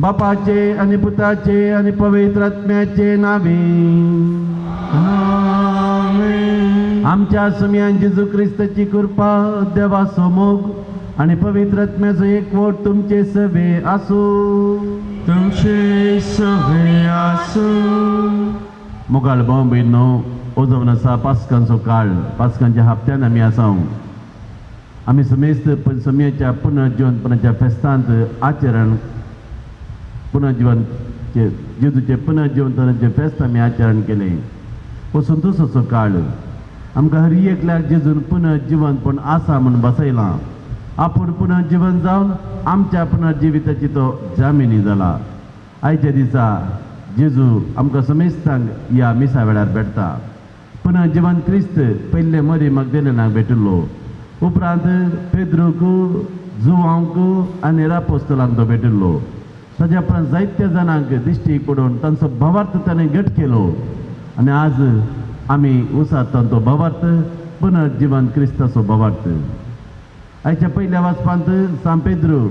बापाचे आणि पुताचे आणि पवित्र आत्म्याचे नावे आमेन. आमच्या सुमियान जेजू ख्रिस्ताची कृपा, देवाचो मोग आणि पवित्र आत्म्याचो एकवट तुमचे सवे आसो. तुमचे सवे आसो. मुगाळ बॉम्बेनो ओजवन आसा पास्कांचो काळ. पास्कांच्या हप्त्यान आमी आसा. आमी समेस्त समियाच्या पुनर्जीवनपणाच्या फेस्तांत आचरण पुनर्जीवनचे जेजूचे पुनर्जीवनपणाचे फेस्त आमी आचरण केले. हो संतोशाचो काळ. आमकां हर एकल्याक जेजून पुनर्जीवनपण आसा म्हूण बसयलां. आपूण पुनर्जीवन जावन आमच्या पुनर्जिविताची तो जामिनी जाला. आयच्या दिसा जेजू आमकां समेस्तांक ह्या मिसा वेळार भेटता. पुनर्जीवन क्रिस्त पयले मरी मगदलेनाक भेटिल्लो. उपरांत पेद्रूक, जुवांक आनी रापोस्तलांक तो भेटिल्लो. ताच्या उपरांत जायत्या जाणांक दिश्टीक पडून तांचो भवार्थ ताणें घट केलो. आनी आज आमी उसात तो भवार्थ पुनर्जीवन क्रिस्ताचो भवार्थ. आयच्या पयल्या वाचपांत सांत पेद्रू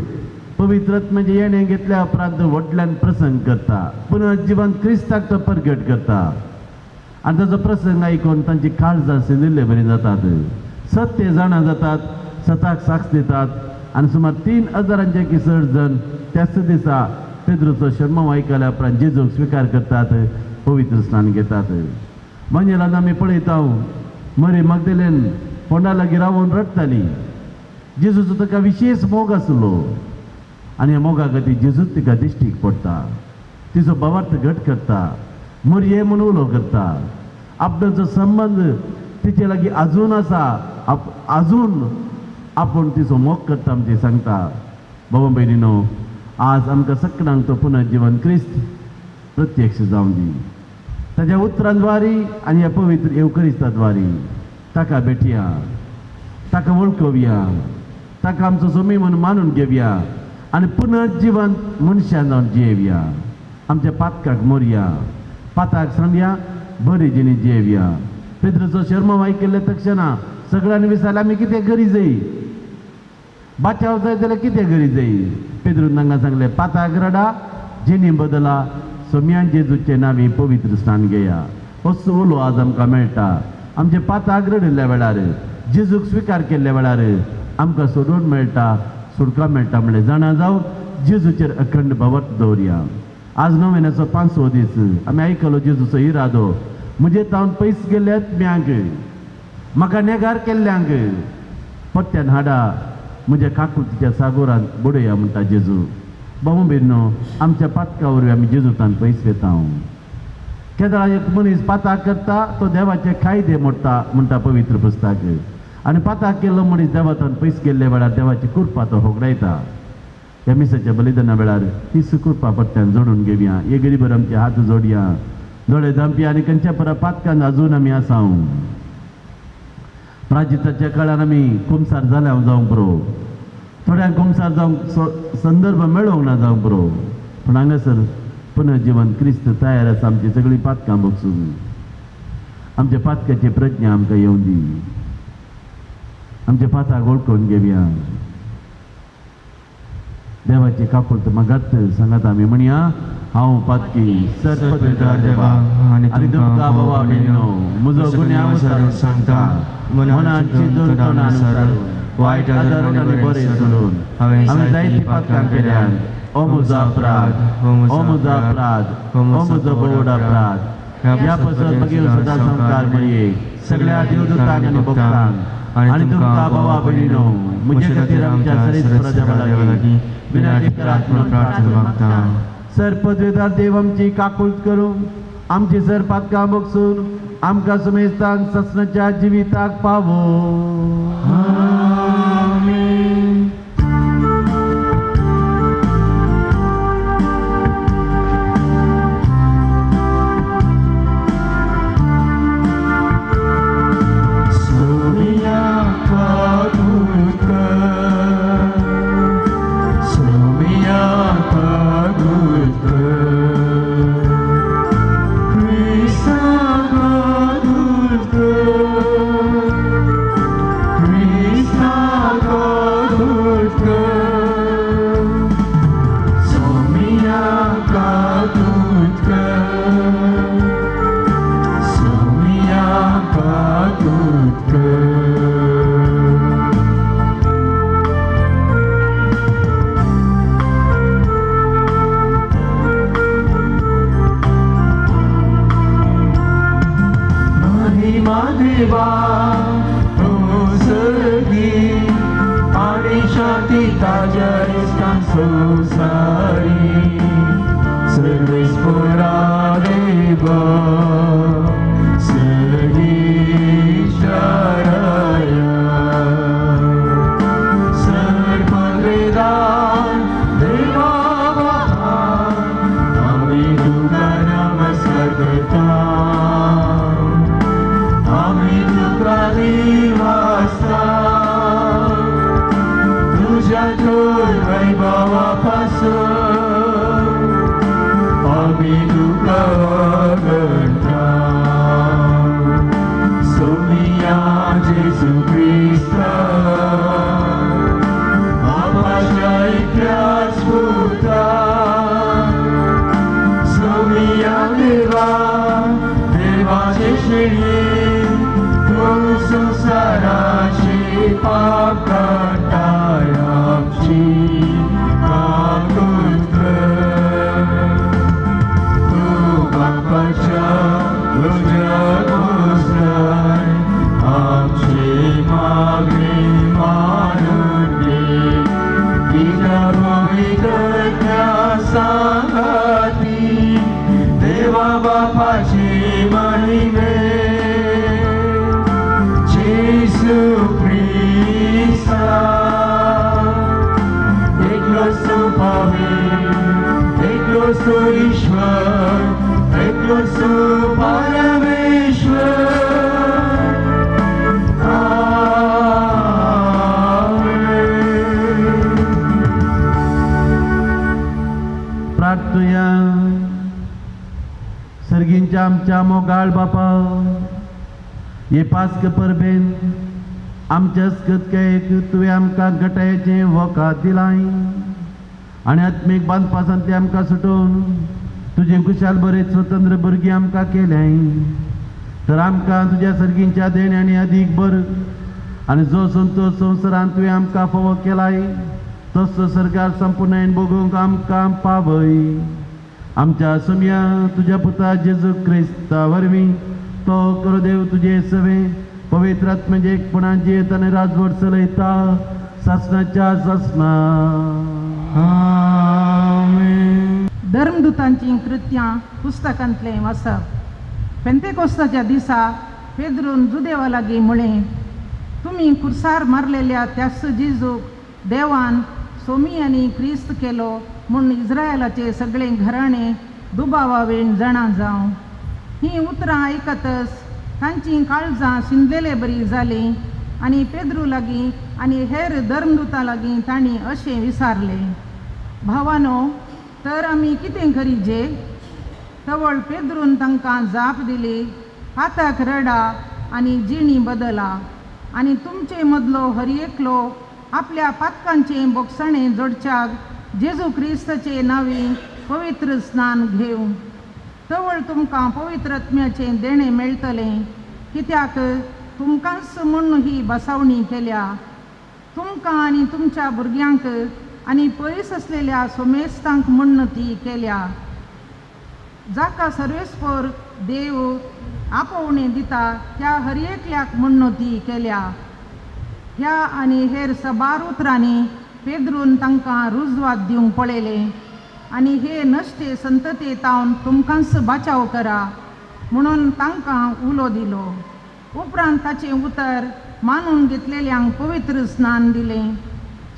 पवित्र आत्म्याचे येणे घेतल्या उपरांत व्हडल्यान प्रसंग करता. पुनर्जीवन क्रिस्ताक तो परगट करता. आनी ताचो प्रसंग आयकून तांची काळजां सिंदिल्ले बरी जातात. सत्य जाणां जातात, सताक साक्ष दितात. आनी सुमार 3000 चड जण त्याच दिसा पेद्रूचो शर्म आयकल्या उपरांत जेजूक स्विकार करतात, पवित्र स्नान घेतात. मंजेलान आमी पळयता मरी मगदलेन पोंडा लागीं रावून रडटाली. जेजूचो ताका विशेष मोग आसलो आनी ह्या मोगा खातीर जेजूच तिका दिश्टीक पडटा. तिचो भवार्थ घट करता. मरये म्हूण उलो करता. आपणाचो संबंद तिचे लागीं आजून आसा. आजून आपूण तिचो मोग करता म्हणजे सांगता. बाबा भयणीनो, आज आमकां सगळ्यांक तो पुनर्जीवन क्रिस्त प्रत्यक्ष जावन दी. ताच्या उतरांद्वारी आनी ह्या पवित्र येवकरिस्ताद्वारी ताका भेटया, ताका वळखुया, ताका आमचो सोमी म्हणून मानून घेवया आनी पुनर्जीवन मनशां जावन जियेवया. आमच्या पातकाक मरया, पाताक सांडया, बरी जिणी जियेवया. पेद्रूचो शर्म आयकल्ले तक्षणा सगळ्यांनी विचारलें आमी कितें करी जाय, बाचाव जाय जाल्यार कितें करी जाय. पेद्रून तांकां सांगलें पाताक रडा, जिणी बदला, सोम्यान जेजूचे नांवी पवित्र स्नान घेया. असो उलो आज आमकां मेळटा. आमचे पाताक रडिल्ल्या वेळार, जेजूक स्विकार केल्ल्या वेळार आमकां सोडून मेळटा सुटका मेळटा म्हणलें जाणा जावं जेजूचेर अखंड भवत दवरया. आज नोवेनाचो 5वो दीस आमी आयकलो जेजूचो इरादो म्हणजे तावन पयस गेल्ल्या आत्म्यांक म्हाका नेगार केल्ल्यांक पत्त्यान हाडा म्हज्या काकुतीच्या सागोरांत बुडया म्हणटा जेजू. भाऊ भयणो आमच्या पातका वरवीं आमी जेजूतान पयस वेता. केदां एक मनीस पाताक करता तो देवाचे कायदे मोडटा म्हणटा पवित्र पुस्तक. आनी पाताक केल्लो मनीस देवातान पयस गेल्ल्या वेळार देवाची कृपा तो होगडायता. ह्या मिसाच्या बलिदाना वेळार ती सुकृपा पत्त्यान जोडून घेवया. ये गरीबर आमचे हात जोडया दोळे धांपया आनी खंयच्या परा पातकान अजून आमी आसा. प्राजिताच्या काळार आमी कुमसार जाल्या जावंक पुरो. थोड्यांक कुमसार जावंक संदर्भ मेळोंक ना जावंक पुरो. पूण हांगासर पुनर्जीवन क्रिस्त तयार आसा आमची सगळीं पातकां बगसूंक. आमच्या पातकाची प्रज्ञा आमकां येवं दी. आमच्या पाताक ओळखून घेवया. देवाची काकुळट मागात सांगात आमी म्हणया हांव पातकी सर्पदार देवा आनी तुमकां भावा भयणो म्हजो गुन्यांव सांगता मनान चिंतून तोंडान वायट आदारून आनी बरें सोडून हांवें जायतीं पातकां केल्यात. ओ म्हजो अपराध, ओ म्हजो अपराध, ओ म्हजो बोड अपराध. ह्या पासून मागीर सदां संस्कार मेळये सगळ्या देवदूतांक आनी भक्तांक आनी तुमकां भावा भयणीनो म्हजे खातीर आमच्या सरीत प्रजा लागीं विनंती करात म्हणून प्रार्थना मागता. सर पदवेदार देव आमची काकुळट करून आमची सर पातकां बगसून आमकां सुमेस्तान ससनाच्या जिविताक पावो. आमीन. सर्गींच्या आमच्या मोगाळ बापा ये पास्क परबेन आमच्या स्कतकेक तुवें आमकां गटायेचें वोकात दिलाय आनी आत्मीक बांदपासान ते आमकां सुटोवन तुजें कुशाल बरें स्वतंत्र भुरगीं आमकां केल्याय. तर आमकां तुज्या सर्गींच्या देण्यांनी अदीक बर आनी जो संतोश संवसारांत तुवें आमकां फोव केलाय तसो सरकार संपूर्ण बघूंक आमकां पावय. आमच्या सुम्या तुझ्या पुता जेजू क्रिस्ता वरवीं तो करो देव तुझे सवे पवित्र आत्म्याचे एकपणाची येताना राजवट चलयता सासणाच्या सासना. आमेन. धर्मदूतांची कृत्यां पुस्तकांतलें वाचप. पेंतेकोस्ताच्या दिसा पेद्रून जुदेवा लागीं म्हळें, तुमी खुर्सार मारलेल्या त्यास जेजूक देवान सोमी आनी क्रिस्त केलो म्हूण इस्रायलाचे सगळे घराणे दुबावावेन जाणा जावं. ही उतरां आयकतच तांची काळजां शिंदलेले बरी जालीं आनी पेद्रू लागीं आनी हेर धर्मदूतां लागीं तांणी अशें विचारले, भावानो, तर आमी कितें करीजे? तवळ पेद्रून तांकां जाप दिली, हाताक रडा आनी जिणी बदला आनी तुमचे मदलो हर एकलो आपल्या पातकांचे बोगसणें जोडच्याक जेजू क्रिस्ताचे नांवी पवित्र स्नान घेवं. तवळ तुमकां पवित्र आत्म्याचें देणें मेळटलें, कित्याक तुमकांच म्हूण ही बसावणी केल्या. तुमकां आनी तुमच्या भुरग्यांक आनी पयस आसलेल्या सोमेस्तांक म्हूण ती केल्या, जाका सर्वेस्पर देव आपोवणें दिता त्या हर एकल्याक म्हूण ती केल्या. ह्या आनी हेर सबार उतरांनी पेद्रून तांकां रुजवात दिवंक पळयलें आनी हे नश्टे संततेतावन तुमकांच बाचाव करा म्हणून तांकां उलो दिलो. उपरांत ताचें उतर मानून घेतलेल्यांक पवित्र स्नान दिलें.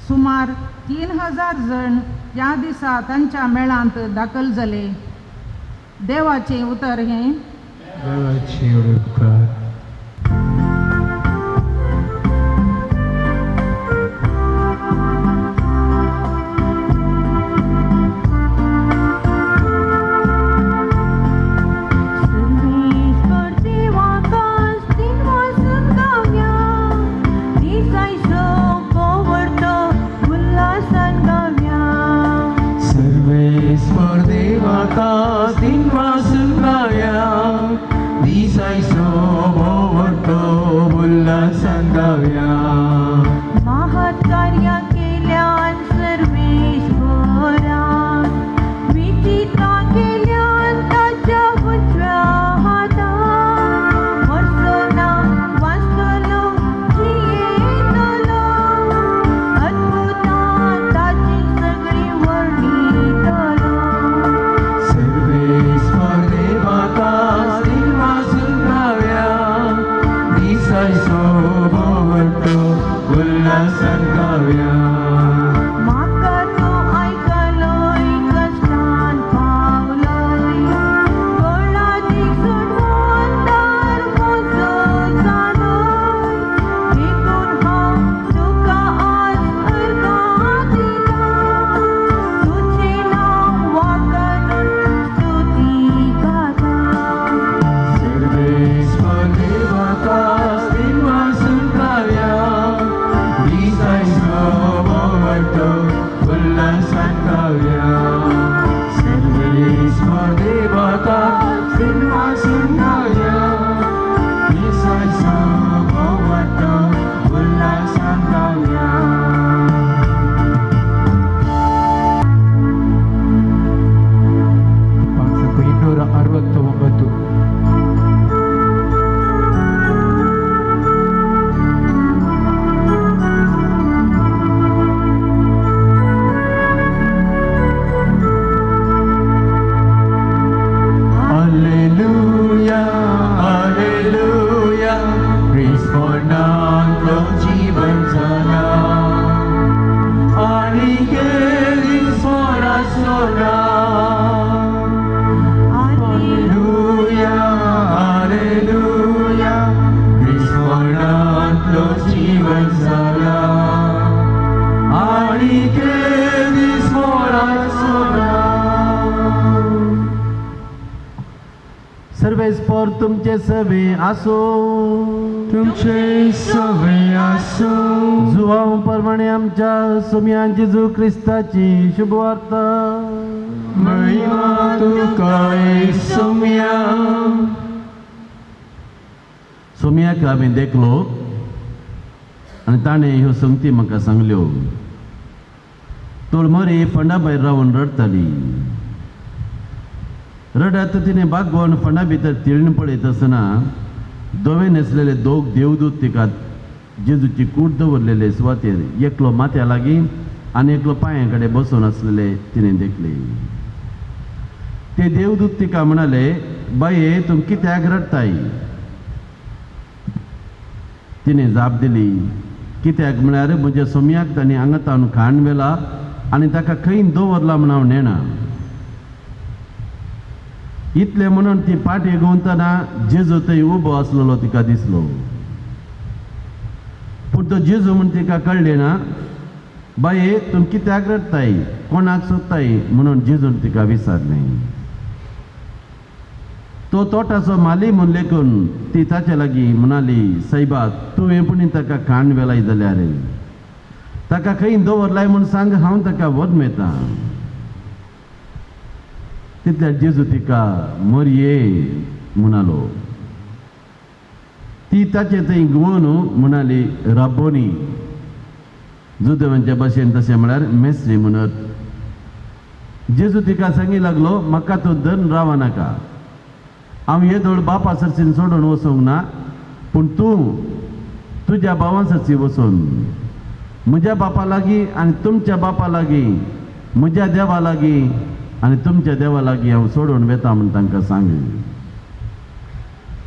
सुमार 3000 जण ह्या दिसा तांच्या मेळांत दाखल जाले. देवाचें उतर हें. देवाची उडकार. सर्वेस्पर तुमचे सवे आसो. तुमचे सवे आसो. जुवां प्रमाणे आमच्या सोम्या जेजू क्रिस्ताची शुभवार्ता. महिमा तुका सोम्या. सोम्याक हांवें देखलो आनी ताणें ह्यो संगती म्हाका सांगल्यो. तोळमोरी फंडा भायर रावून रडताली. रडत तिने बागोवन फंडा भितर तिळून पळयत आसतना दोवे न्हेसलेले दोग देवदूत तिका जेजूची कूड दवरलेले सुवातेर एकलो माथ्या लागीं आनी एकलो पांया कडेन बसून आसलेले तिणें देखले. ते देवदूत तिका म्हणाले, बाये तूं कित्याक रडताय? तिणें जाप दिली, कित्याक म्हळ्यार म्हज्या सोम्याक तांणी आंगातावन खाण व्हेला आनी ताका खंय दवरला म्हूण हांव नेना. इतलें म्हणून ती पाटी घुंवतना जेजू थंय उबो आसलेलो तिका दिसलो. पूण तो जेजू म्हूण तिका कळ्ळें ना. बाये तूं कित्याक रडताय? कोणाक सोदताय म्हणून जेजून तिका विचारलें. तो तोटाचो माली म्हूण लेखून ती ताचे लागीं म्हणाली, सायबा तुवें पुणी ताका खाण व्हेलाय जाल्यार ताका खंय दवरलाय म्हूण सांग, हांव ताका व्हरून येता. तितल्यार जेजू तिका मरये म्हणालो. ती ताचे थंय घुंवून म्हणाली, राबोनी. जुदेवांच्या भाशेन तशें म्हळ्यार मेस्त्री म्हणत. जेजू तिका सांगी लागलो, म्हाका तूं धरून रावा नाका. हांव हे दोळ बापा सरसीन सोडून वचूंक ना, पूण तूं तुज्या भावां सरसी वचून म्हज्या बापा लागीं आनी तुमच्या बापा लागीं, म्हज्या देवा लागीं आनी तुमच्या देवा लागीं हांव सोडून वेता म्हूण तांकां सांग.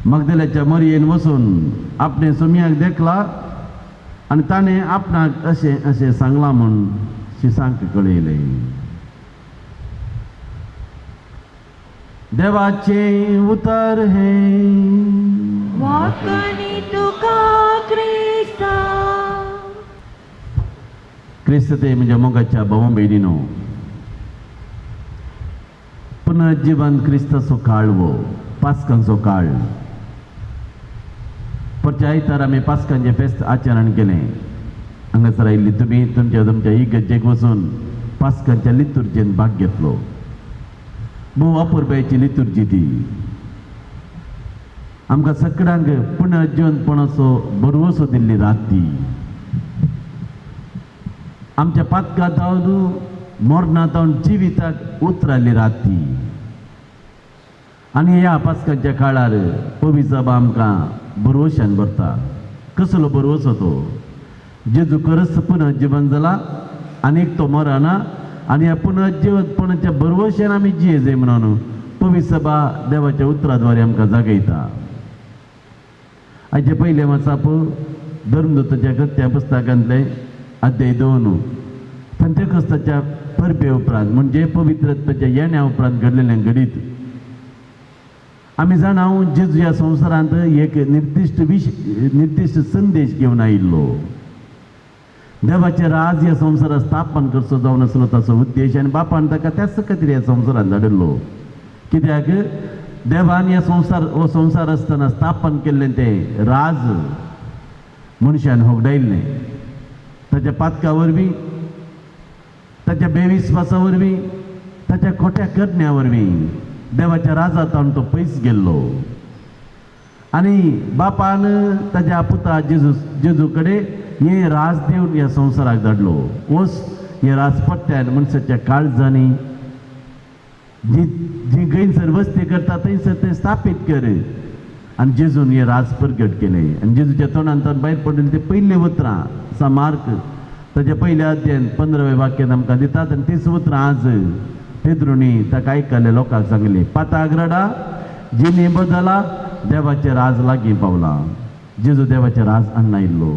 मगदलेच्या मरयेन वचून आपणे सोम्याक देखला आनी ताणें आपणाक अशें अशें सांगलां म्हूण शिसांक कळयलें. देवाचे उतर हे वाकणी तुका क्रिस्ता. क्रिस्त ते म्हणजे मोगाच्या भावां भयणीनो, पुनर्जीवन क्रिस्ताचो काळवो, पास्कांचो काळ. परच्या आयतार आमी पास्कांचें फेस्त आचरण केलें. हांगासर आयिल्ली तुमी तुमच्या इगर्जेक वचून पास्कांच्या लितुर्जेन भाग घेतलो. भोव अपुरबायेची लितुर्जी ती. आमकां सगळ्यांक पुनर्जीवनपणाचो बरवसो दिल्ली रात ती. आमच्या पातकांतावन मोरणांतावन जिविताक उतरायल्ली रात ती. आनी ह्या पास्कांच्या काळार पवित्र सभा आमकां बरवश्यान भरता. कसलो बरवसो तो? जेजू खरच पुनर्जीवन जाला आनीक तो मरना आनी ह्या पुनर्जीवनपणाच्या बरवश्यान आमी जियेजे म्हणून पवित्र सभा देवाच्या उतराद्वारे आमकां जागयता. हाचे पयलें वाचप धर्मदूताच्या कृत्या पुस्तकांतले अध्याय 2 पेंतेकोस्ताच्या परबे उपरांत म्हणजे पवित्रत्वाच्या येण्या उपरांत घडलेलें घडीत. आमी जाणाव जेजू ह्या संवसारांत एक निर्दिश्ट संदेश घेवन आयिल्लो. देवाचें राज ह्या संवसारांत स्थापन करचो जावन आसलो ताचो उद्देश आनी बापान ताका त्याच खातीर ह्या संवसारांत धाडिल्लो. कित्याक देवान हो संवसार आसतना स्थापन केल्लें तें राज मनशान होगडायल्लें. ताच्या पातका वरवीं, ताच्या बेविस्वासा वरवीं, ताच्या खोट्या करण्या वरवीं देवाच्या राजांत तो पयस गेल्लो. आनी बापान ताच्या पुता जेजू कडेन हे राज दिवन ह्या संवसाराक धाडलो. वस हे राजपट्ट्यान मनशाच्या काळजांनी जी गैरसर वस्ती करता थंयसर तें स्थापीत कर. आनी जेजून हे राज प्रगट केलें. आनी जेजूच्या तोंडांतल्यान भायर पडलेलीं ते पयलीं उतरां सा मार्क ताच्या पयल्या अध्यायान 15वें वाक्यान आमकां दितात. आनी तीच उतरां आज पेद्रुनी ताका आयकल्ल्या लोकांक सांगली, पाताक रडा, जिनी बदला, देवाचें राज लागीं पावलां. जेजू देवाचें राज हाडून आयिल्लो.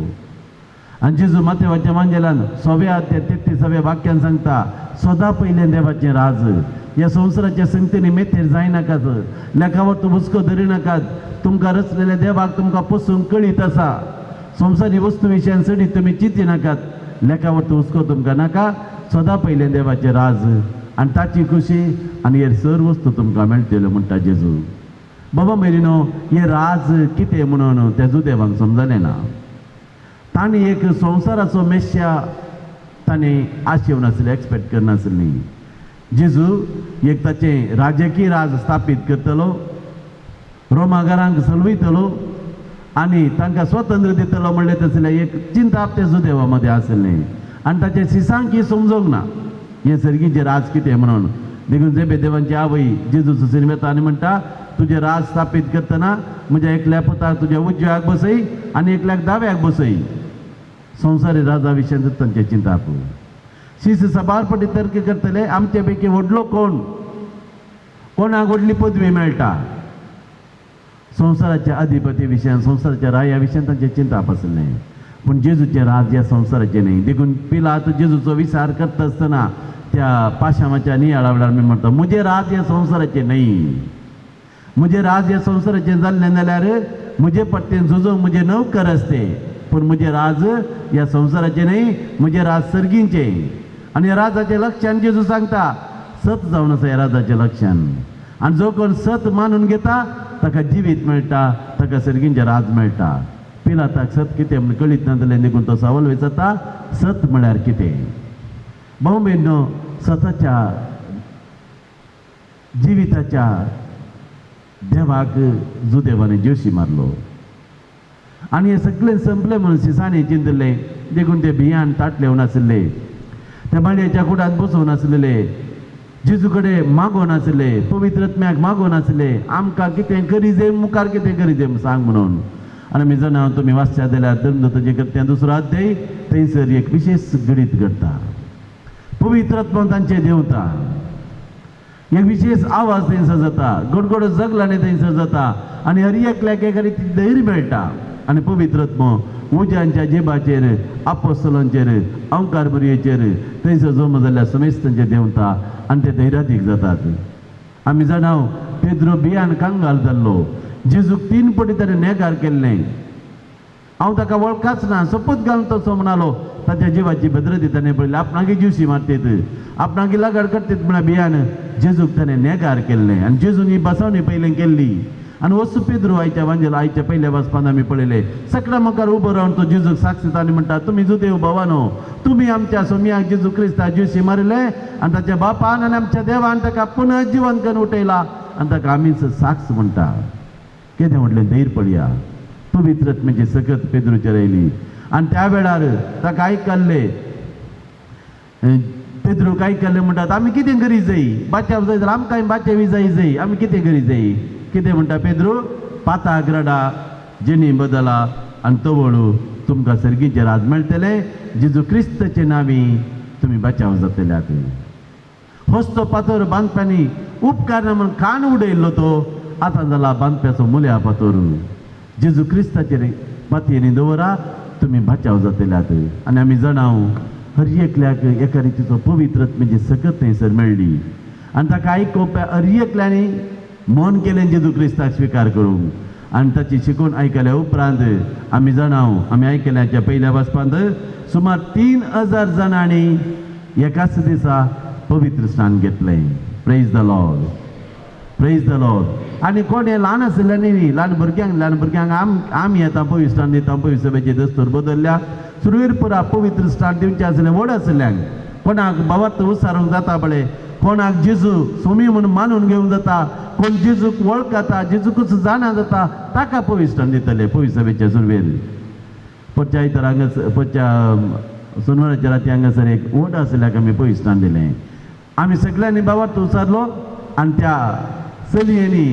आनी जेजू माथेवाच्या मांजेलान 6व्या अध्याय 33व्या वाक्यान सांगता, सदां पयलें देवाचें राज. ह्या संवसाराच्या संगतींनी मेथेर जायनाकात, लेखावर तूं हुस्को धरिनाकात. तुमकां रचलेल्या देवाक तुमकां पसून कळीत आसा. संवसारी वस्तू विशयान सडी तुमी चिंती नाकात. लेखावर तूं हुस्को तुमकां नाका. सदां पयलें देवाचें राज आनी ताची खुशी आनी हे सर वस्तू तुमकां मेळटल्यो म्हणटा जेजू. बाबा मेरिनो, हे राज कितें म्हणून त्या जुदेवांक समजलें ना. तांणी एक संवसाराचो मेस्या तांणी आशेव नासली, एक्सपेक्ट करनासली. जेजू एक ताचें राजकीय राज स्थापीत करतलो, रोमाघरांक चलवयतलो आनी तांकां स्वतंत्र दितलो म्हणलें तसलें एक चिंता त्या जुदेवा मदें आसलें. आनी ताच्या शिसांक ही समजोंक ना. हे सर्गीचे राज कितें म्हणून देखून जे देवांची आवय जेजूचो सिनेमेत आनी म्हणटा तुजें राज स्थापीत करतना म्हज्या एकल्या पुताक तुज्या उजव्याक बसय आनी एकल्याक दाव्याक बसय. संवसारी राजा विशयी तांचे चिंता आपूं. शीस सबारपटी तर्क करतले आमचे पैकी व्हडलो कोण, कोणाक व्हडली पदवी मेळटा. संवसाराच्या अधिपती विशयी संवसाराच्या राया विशयी तांचे चिंता आसलें. पूण जेजूचे राज ह्या संवसाराचें न्ही. देखून पिलात जेजूचो विचार करता आसतना त्या पाशामाच्या नियाळा वेळार आमी म्हणटा म्हजें राज ह्या संवसाराचें न्ही. म्हजें राज ह्या संवसाराचें जाल्लें जाल्यार म्हजे पट्टेन झुजोवंक म्हजे नौकर आसते. पूण म्हजें राज ह्या संवसाराचें न्ही, म्हजें राज सर्गीचें. आनी ह्या राजाचें लक्षण जेजू सांगता सत जावन आसा ह्या राजाचें लक्षण. आनी जो कोण सत मानून घेता ताका जिवीत मेळटा, ताका सर्गीचें राज मेळटा. पिलाताक सत कितें म्हण कळीत ना जाल्यार देखून तो सवाल विचारता सत म्हळ्यार कितें. भाऊ बहिणो, सताच्या जिविताच्या देवाक जुदेवाने जोशी मारलो आनी हें सगळें संपलें म्हणून सिसांनी चिंतले. देखून ते भियान ताटले येवन आशिल्ले, त्या माडयेच्या कुडांत बसोवन आसलेले, जेजू कडेन मागोवन आसले, पवित्र आत्म्याक मागोवन आसले आमकां कितें करी जाय, मुखार कितें करी जाय सांग म्हणून. आनी आमी जाणा तुमी वाचच्या जाल्यार धर्मदूताचें कृत्यां दुसरो अध्याय थंयसर एक विशेष घडीत घडटा. पवित्र आत्मा तांचेर देंवता, एक विशेष आवाज थंयसर जाता, गडगडो जगलांनी थंयसर जाता आनी हर एकल्याक एक धैर्य मेळटा. आनी पवित्र आत्मा उज्यांच्या जेबाचेर, आपोस्तलांचेर, अवकार बरयेचेर थंयसर जमा जाल्ल्या समेस्तांचेर देंवता आनी ते धैर्यादीक जातात. आमी जाणा पेद्रो बियान कांगाल जाल्लो, जेजूक 3 फावटी ताणें नेगार केल्लें. हांव ताका वळखाच ना, सपूत घालून तसो म्हणालो. ताच्या जिवाची भद्रती ताणें पळयली. आपणाकी जिवशी मारतेत, आपणाकी लागड करतेत म्हण बियान जेजूक ताणें नेगार केल्लें. आनी जेजून ही बसवणी पयलें केल्ली. आनी वस्तू पेद्रो आयच्या वांजेला आयच्या पयल्या वचपान आमी पळयले सगळ्या मुखार उबो रावन तो जेजूक साक्ष दिता आनी म्हणटा तुमी जुदेव भावानो, तुमी आमच्या सोमयाक जेजू क्रिस्ताक जिवशी मारिले आनी ताच्या बापान आनी आमच्या देवान ताका पुनः जिवन करून उठयला आनी ताका आमीच साक्ष म्हणटा. कितें म्हटलें धैर्य पडया. पवित्र आत्म्याची सकत पेद्रोचेर आयली आनी त्या वेळार ताका आयकल्ले, पेद्रोक आयकल्ले म्हणटात आमी कितें करी जाय, बाच्याव जाय जाल्यार आमकां बाचेवी जाय, आमी कितें करी जाय. कितें म्हणटा पेद्रो, पाताक रडा, जेनी बदला आनी तवळू तुमकां सर्गीचें राज मेळटलें. जेजू क्रिस्ताचे नांवी तुमी बचाव जातल्यात. होस्तो पातोर बांदप्यांनी उपकार ना म्हणून खाण उडयल्लो तो आतां जाला बांदप्याचो मुल्या पातोर. जेजू क्रिस्ताचेर मातयेनी दवरा, तुमी बचाव जातल्यात. आनी आमी जाणाव हर एकल्याक एका रितीचो पवित्र आत्म्याची सकत थंयसर मेळ्ळी आनी ताका आयकोवपा हर एकल्यांनी मन केलें जेजू क्रिस्ताक स्विकार करूंक. आनी ताची शिकून आयकल्या उपरांत आमी जाणाव आमी आयकल्याच्या पयल्या वचपांत सुमार 3000 जाणांनी एकाच दिसा पवित्र स्नान घेतलें. Praise the Lord, praise the Lord. आनी कोण हे ल्हान आशिल्ल्यांनी न्ही, ल्हान भुरग्यांक आमी येता पवित्र स्नान दिता. पवित्र सभेची दस्तूर बदल्ल्या. सुरवेर पुरा पवित्र स्नान दिवचें आसलें व्हड आशिल्ल्यांक. कोणाक भावार्थ उसारूंक जाता बळे, कोणाक जेजू सोमी म्हणून मानून घेवंक जाता, कोण जेजूक वळखता, जेजूकूच जाणा जाता ताका पवित्र स्नान दितले पवित्र सभेच्या सुरवेर. पोच्या इतर पोच्या सोनवाराच्या राती हांगासर एक व्हड आशिल्ल्याक आमी पवित्र स्नान दिलें. आमी सगळ्यांनी भावार्थ उसारलो आनी त्या चलयेनी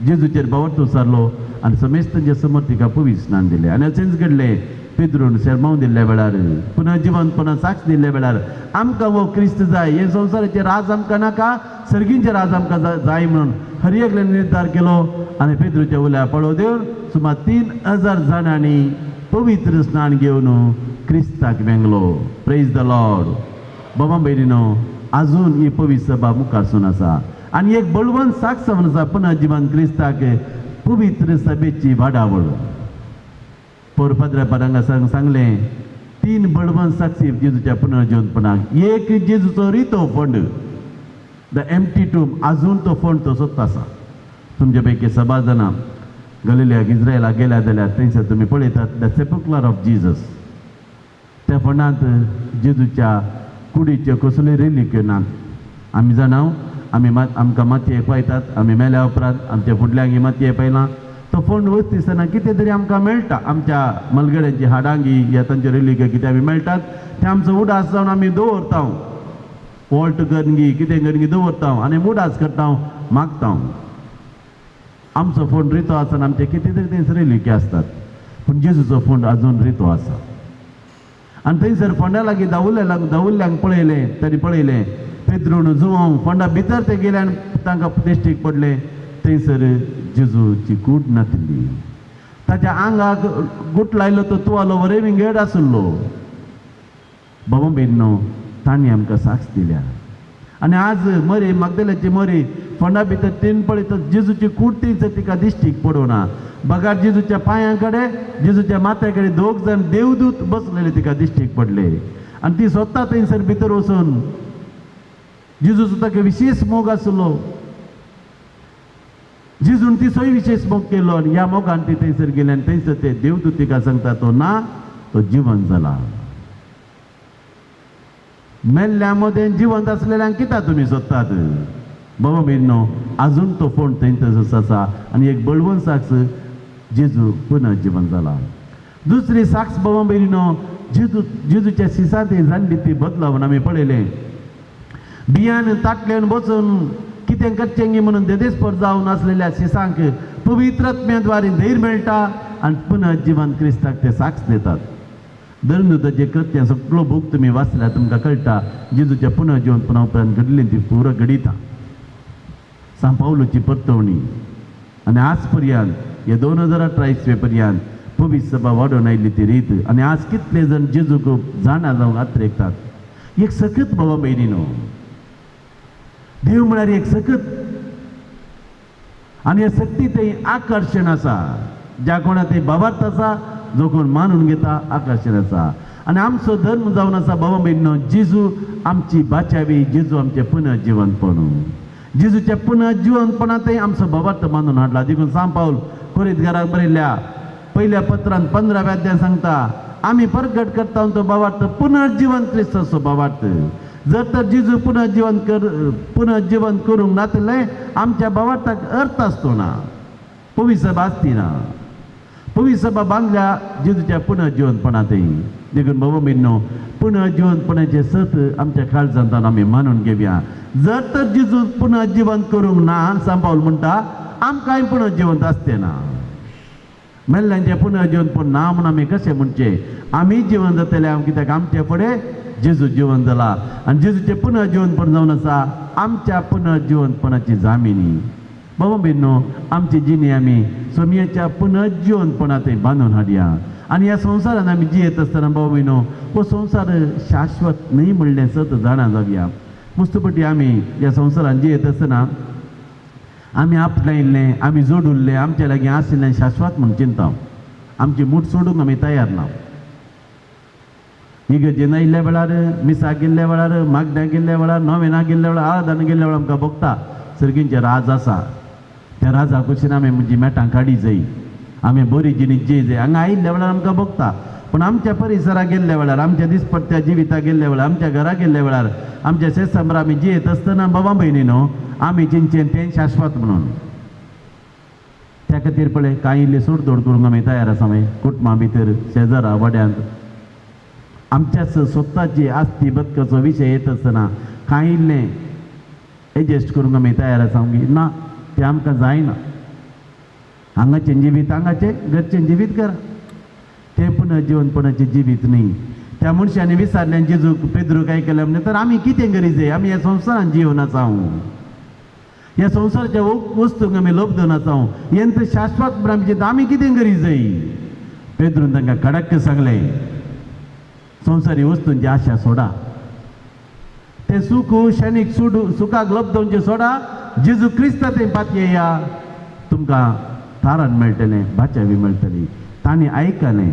जेजूचेर भावार्थ उसारलो आनी समेस्तांच्या समोर तिका पवित्र स्नान दिलें. आनी अशेंच घडलें. पेद्रोन शर्मावन दिल्ल्या वेळार, पुनः जिवंतपणां साक्ष दिल्ल्या वेळार आमकां वो क्रिस्त जाय, हे संवसाराचे राज आमकां नाका, सर्गीचें राज आमकां जाय म्हणून हर एकल्यान निर्धार केलो. आनी पेद्रोच्या उल्या पळो देवन सुमार 3000 जाणांनी पवित्र स्नान घेवन क्रिस्ताक वेंगलो. Praise the Lord. बाबा भयणीनो, आजून ही पवित्र सभा मुखारसून आसा आनी एक बळवंत साक्ष जावन आसा पुनः जिवन क्रिस्ताक पवित्र सभेची वाडावळ. पौरपाद्रापारांक सांगलें 3 बळवंत साक्षी जेजूच्या पुनर्जीवनपणाक. एक जेजूचो रितो फोंड, द एम्प्टी टूम, आजून तो फोंड तसोच आसा. तुमचे पैकी सभा जाणां गलिलियाक इस्रायलाक गेल्या जाल्यार थंयसर तुमी पळयतात द सेपुक्लर ऑफ जिजस. त्या फोंडांत जेजूच्या कुडीच्यो कसल्यो रेलिक्यो नात. आमी जाणाव आमकां मातयेक पायतात, आमी मेल्या उपरांत आमच्या फुडल्यांक मातये पायलां. तो फोंड वचतना कितें तरी आमकां मेळटा. आमच्या मलगड्यांची हाडांगी या तांच्यो रेलिक्यो कितें आमी मेळटात ते आमचो उडास जावन आमी दवरता. वॉल्ट गणगी कितें गणगी दवरता हांव आनी मुडास करता हांव मागता हांव. आमचो फोंड रितो आसा आनी आमचे कितें तरी थंयसर रिलिक्की आसतात पूण जेजूचो फोंड आजून रितो आसा. आनी थंयसर फोंडा लागीं दावुल्ल्यांक पळयलें तरी पळयलें पेद्रून जुवांव फोंडा भितर ते गेले आनी तांकां दिश्टीक पडलें थंयसर जेजूची कूड नासली. ताच्या आंगाक गुट लायलो तो तुवालो वरे विंगड आसलो. बाबा बेन्नो तांणी आमकां साक्ष दिल्या आनी आज मरे मागदल्याची मरे फोंडा भितर तीन पळयता जेजूची कूड थंयसर तिका दिश्टीक पडोना. बगार जेजूच्या पांयां कडेन जेजूच्या माथ्या कडेन दोग जाण देवदूत बसलेले तिका दिश्टीक पडले आनी ती स्वता थंयसर भितर वचून जेजूचो ताका विशेष मोग आसलो. जेजून तिचोय विशेष मोग केलो आनी ह्या मोगान ती थंयसर गेली आनी थंयसर ते देवदूत तिका सांगता तो ना तो जिवंत जाला. मेल्ल्या मदें जिवंत आसलेल्यांक कित्याक तुमी सोदतात? बाबा बेन्नो आजून तो फोंड थंयसरूच आसा आनी एक बळवंत साक्ष जेजू पुनः जिवंत जाला. दुसरी साक्ष बाबा बेन्नो जेजूच्या शिसांत जाल्ली ती बदलावन आमी पळयलें. बियान ताटल्यान बसून कितें करचें म्हणून देदेस्पर जावन आसलेल्या शिसांक पवित्रात्म्याद्वारे धैर्य मेळटा आनी पुनः जिवंत क्रिस्ताक ते साक्ष दितात. धर्मदूताचे कृत्य सगळो बूक तुम्ही वाचल्यार तुमकां कळटा जेजूच्या पुनः जिवंतपणा उपरांत घडली ती पुरो घडिता. सांत पावलोची परतवणी आनी आज पर्यंत हे 2018 इसवे पर्यंत पवित्र सभा वाडोवन आयिल्ली ती रीत आनी आज कितले जण जेजूक जाणा जावन आत्रेकतात. एक सखत बाबा भयणीनो देव म्हळ्यार एक सखत आनी हे सक्ती थंय आकर्शण आसा. ज्या कोणा थंय बाबार्थ आसा जो कोण मानून घेता आकर्शण आसा. आनी आमचो धर्म जावन आसा बाबा भयणीनो जेजू आमची बाचावी जेजू आमचें पुनः जिवंतपण. जेजूच्या पुनः जिवंतपणांतय आमचो बाबार्थ मानून हाडला. देखून सांत पावल कोरिंथकारांक बरयल्ल्या पयल्या पत्रांत 15व्या अध्यायान सांगता आमी प्रगट करता तो बाबार्थ पुनर्जिवंत क्रिस्ताचो बाबार्थ. जर तर जेजू पुनः जिवंत करूंक नातले आमच्या बाबार्थाक अर्थ आसतो ना. पवित्र सभा आसती ना. पवित्र सभा बांदल्या जेजूच्या पुनः जिवंतपणांतय. देखून बाबा भयणीनो पुनः जिवंतपणाचे सत आमच्या काळजांत आमी मानून घेवया. जर तर जेजू पुनः जिवंत करूंक ना सांत पावल म्हणटा आमकांय पुनः जिवंत आसते ना. मेल्ल्यांचे पुनः जिवंतपण ना म्हूण आमी कशें म्हणचे? आमी जिवंत जातले कित्याक आमचे फुडें जेजू जिवंत जाला आनी जेजूचें पुनः जिवंतपण जावन आसा आमच्या पुनः जिवंतपणाची जामिनी. बाबा भयणीनो आमची जिणी आमी सोमयेच्या पुनः जिवंतपणांत बांदून हाडया. आनी ह्या संवसारान आमी जियेत आसतना बाबा भयणीनो हो संवसार शाश्वत न्ही म्हणलें सत जाणा जावया. मुस्तपटी आमी ह्या संवसारान जियेत आसतना आमी आपणायिल्लें आमी जोडुल्लें आमचे लागीं आशिल्लें शाश्वत म्हूण चिंता. आमची मूठ सोडूंक आमी तयार ना. इगर्जेन आयिल्ल्या वेळार मिसाक गेल्ल्या वेळार मागण्या गेल्ल्या वेळार नोवेना गेल्ल्या वेळार आराधना गेल्ल्या वेळार आमकां भोगता सर्गींचें राज आसा. त्या राजा कुशीन आमी म्हणजे मेटां काडी जाय. आमी बरी जिणी जी जाय हांगा आयिल्ल्या वेळार आमकां भोगता. पूण आमच्या परिसराक गेल्ल्या वेळार आमच्या दिसपट्ट्या जिविताक गेल्ल्या वेळार आमच्या घरा गेल्ल्या वेळार आमच्या शेजारा आमी जियेत आसतना बाबा भयणीनो आमी चिंतचें तें शाश्वत म्हणून. त्या खातीर पळय कांय इल्ली सोडतोड करूंक आमी तयार आसा. मागीर कुटुंबा भितर शेजारा वाड्यांत आमच्या स्वताची आस्ती बदकाचो विशय येत आसतना कांय इल्लें एडजस्ट करूंक आमी तयार आसा. ना तें आमकां जायना. हांगाचें जिवीत हांगाचें घरचें जिवीत करा. तें पुनः जिवंतपणाचें जिवीत न्ही. त्या मनशांनी विचारलें जेजू पेद्रू काय केलें म्हणजे तर आमी कितें करी जाय? आमी ह्या संवसारान जिवन आसा. ह्या संवसाराच्या वस्तूंक आमी लोभधन आसा. यंत्र शाश्वत म्हणून आमी चिंता आमी कितें करी जाय? पेद्रून तांकां कडक सांगलें संवसारी वस्तूंची आशा सोडा. ते सुख क्षणीक सुखाक लोभधनचें सोडा. जेजू क्रिस्ता थंय पातयेया तुमकां तारण मेळटलें बाचावी मेळटली. तांणी आयकलें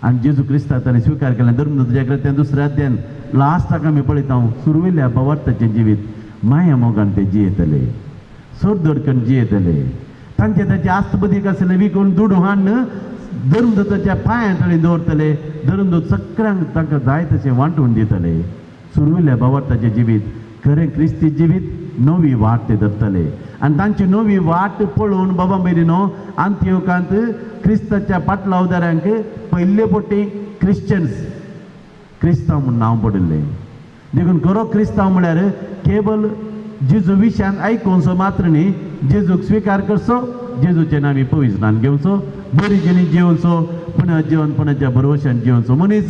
आनी जेजू क्रिस्ता ताणें स्विकार केलें. धर्मदूताच्या कृत्यान 2ऱ्या अध्यायान लास्टाक आमी पळयता सुरविल्ल्या बाबार्थाचें जिवीत माया मोगान ते जियेतले सोडधोड करून जियेतले. तांचे आस्तबदीक आसलें विकून दुडू हाडून धर्मदूताच्या पांया तळी दवरतले. धर्मदूत सगळ्यांक तांकां जाय तशें वांटून दितले. सुरविल्ल्या बाबार्थाचें जिवीत खरें क्रिस्ती जिवीत नवी वाट ते धरतले. आनी तांची नवी वाट पळोवन बाबा भयणीनो अंत्योकांत क्रिस्ताच्या पाटलावदारांक पयले पोटी क्रिश्चन्स क्रिस्तांव म्हूण नांव पडिल्लें. देखून खरो क्रिस्तांव म्हळ्यार केवल जेजू विशयान आयकूनचो मात्र न्ही, जेजूक स्विकार करचो, जेजूचें नांव पवित्र स्नान घेवचो, बरी जिणी जिवचो, पुन्हा जीवनपणाच्या भरवशान जिवचो मनीस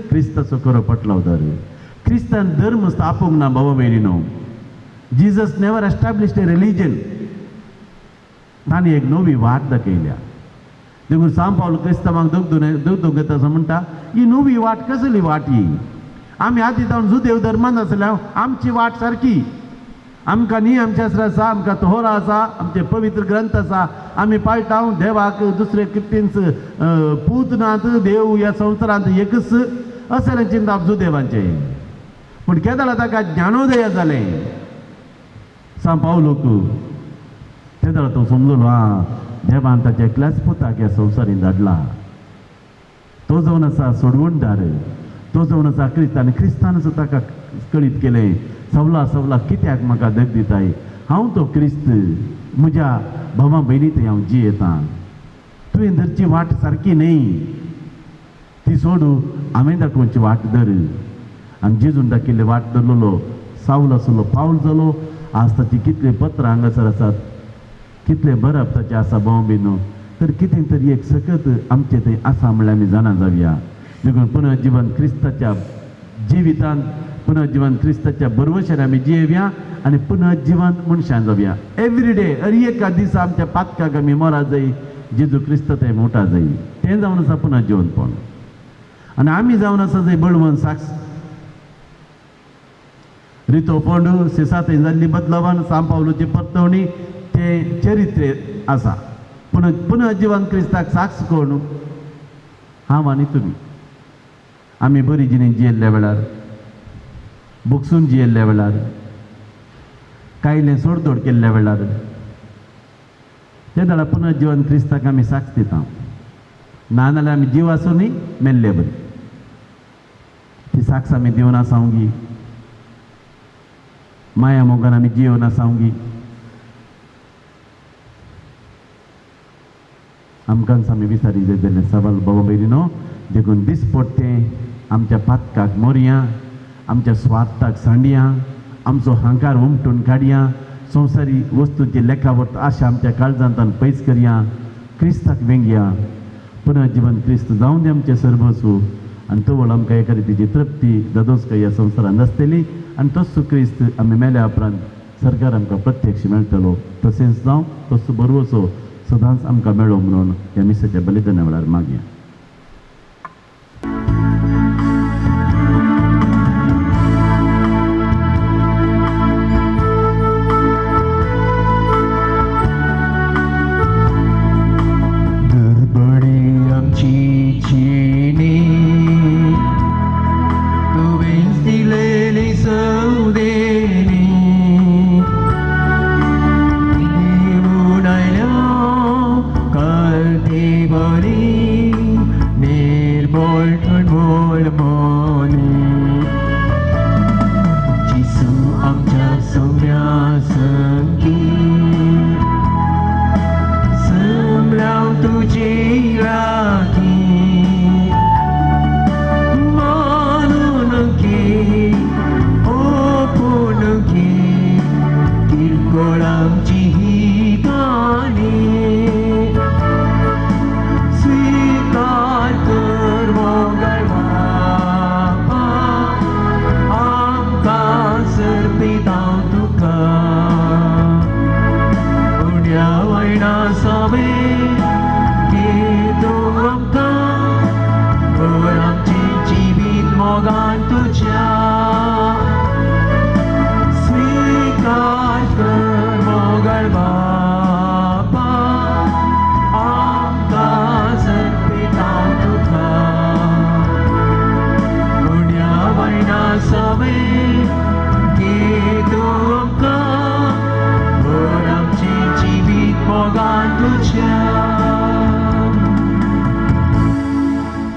क्रिस्ताचो खरो पटलावदार. क्रिस्तान धर्म स्थापूंक ना भावा भयणीनो. Jesus never established a religion. ताणें एक नवी वाट दाखयल्या. देखून सांग पावलो क्रिस्तांवांक दोग येता असं म्हणटा, ही नवी वाट कसली वाट ही? आमी आदीं जावन जुदेव धर्मान आसल्या आमची वाट सारकी. आमकां नियमशास्त्र आसा, आमकां तोहरा आसा, आमचे पवित्र ग्रंथ आसा, आमी पाळटाव. देवाक दुसरे क्रिस्टियन्स पूत नात, देव ह्या संवसारांत एकच अशें चिंता जुदेवांचें. पूण केदां ताका ज्ञानोदय जालें सांग पावलोक. तेदां तो समजलो देवान ताच्या एकल्याच पुताक ह्या संवसारीन धाडला. तो जावन आसा सोडवणदार, तो जावन आसा क्रिस्त, आनी क्रिस्तान आसा ताका कळीत केलें सवला कित्याक म्हाका दग दिताय? हांव तो क्रिस्त, म्हज्या भावा भयणी थंय हांव जियेतां. तुवें धरची वाट सारकी न्ही, ती सोडू, हांवें दाखोवची वाट धर. आनी जेजून दाखयल्ली वाट धरलेलो सावल आसलो पावल जालो. आज ताची कितले पत्र हांगासर आसात, कितले बरप ताचे आसा भाव भयणो. तर कितें तरी एक सकत आमचे थंय आसा म्हणल्यार आमी जाणा जावया. देखून पुनर्जीवन क्रिस्ताच्या जिवितांत, पुनर्जीवन क्रिस्ताच्या बरवशेन आमी जियेवया आनी पुनर्जीवन मनशान जावया. एवरी डे हर एका दिसा आमच्या पातकाक आमी मरा जाय, जेजू क्रिस्त थंय मोठा जाय. तें जावन आसा पुनर्जीवनपण. आनी आमी जावन आसा जंय बळवंत साक्ष रितो पोंडू सिसा थंय जाल्ली बदलावन सांग पावलोची परतवणी ते चरित्र आसा. पुनर्जीवन क्रिस्ताक साक्ष कोण? हांव आनी तुमी. आमी बरी जिणी जियेल्ल्या वेळार, बुकसून जियेल्ल्या वेळार, कायलें सोडतोड केल्ल्या वेळार, ते दाडा पुनर्जीवन क्रिस्ताक आमी साक्ष दिता. नाजाल्यार आमी जीव आसूनी मेल्ले बरी. ती साक्ष आमी दिवन आसावंगी, माया मोगान आमी जिवन आसावंगी. आमकांच आमी विचारी जाय सवाल बाबा भयणीनो. देखून दिसपट्टें आमच्या पातकाक मोरया, आमच्या स्वार्थाक सांडया, आमचो हांकार उमटून काडया, संवसारी वस्तूंची लेखावत आशा आमच्या काळजांतान पयस करया, क्रिस्ताक वेंगया. पुनर्जीवन क्रिस्त जावन दी आमचें सर्वस्व. आनी तो वळ आमकां एका रितीची तृप्ती दादोसका ह्या संवसारांत आसतली. आनी तोच क्रिस्त आमी मेल्या उपरांत सरकार आमकां प्रत्यक्ष मेळटलो. तशेंच जावं तसो बरवसो सदांच आमकां मेळो म्हणून ह्या मिसाच्या बलिदाना वेळार मागया.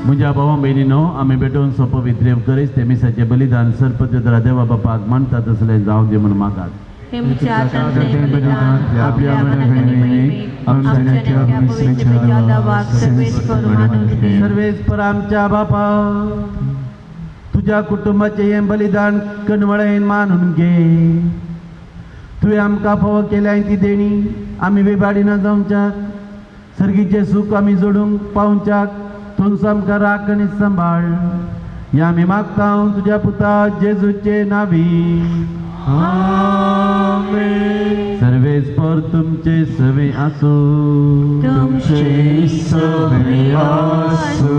म्हज्या भावां भयणीनो, आमी भेटून सोपो विद्रेव करीत ते मिसाचे बलिदान सर्पद्र देवा बापाक मानता तसलें जावं दी म्हणून मागात. सर्वेस्पर आमच्या बापा, तुझ्या कुटुंबाचे हे बलिदान कणवळेन मानून घे. तुवें आमकां फावो केल्या ती देणी आमी बेबाडी न जावच्याक, सर्गीचे सूख आमी जोडूंक पावच्याक तुमच आमकां राख आनी सांबाळ. हें आमी मागता तुज्या पुता जेजूचे नांवी. आमेन. सर्वेस्पर तुमचे सवे आसो. तुमचे सवे आसो.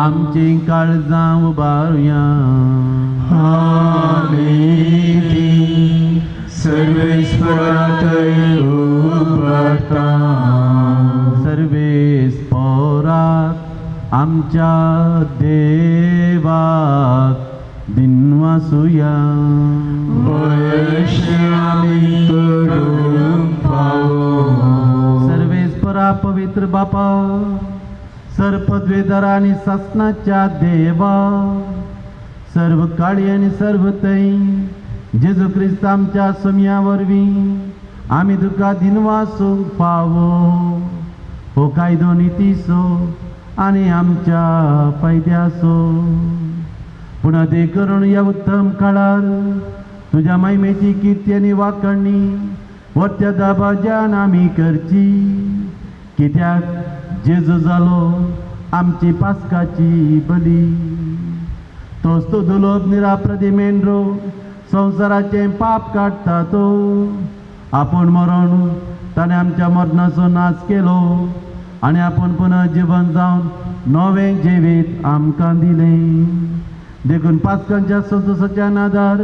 आमची काळजां उबारुया. आमेन. सर्वेस्परांतय उबारता. सर्वेस्परांत आमच्या देवाक दिनवासुया. वयशे आमी करूंक फावो. सर्वेस्परा पवित्र बापा, सर्पद्वेदर आणि शासनाच्या देवा, सर्व काळी आणि सर्व तै जेजू ख्रिस्त आमच्या समया वरवीं आमी तुका दिनवासूंक फावो. हो कायदो नितीसो आनी आमच्या फायद्याचो. पूण अदे करून ह्या उत्तम काळार तुज्या महिमेची कीर्ती आनी वाखणणी वरच्या दाबाज्यान आमी करची. कित्याक जेजू जालो आमची पास्काची बली. तोच तो दुलोब निराप्रदी मेंढरो संवसाराचे पाप काडटा तो. आपूण मरण ताणें आमच्या मरणाचो नाश केलो आनी आपूण पुनः जिवन जावन नवें जिवीत आमकां दिलें. देखून पास्कांच्या संतोशाच्या नादार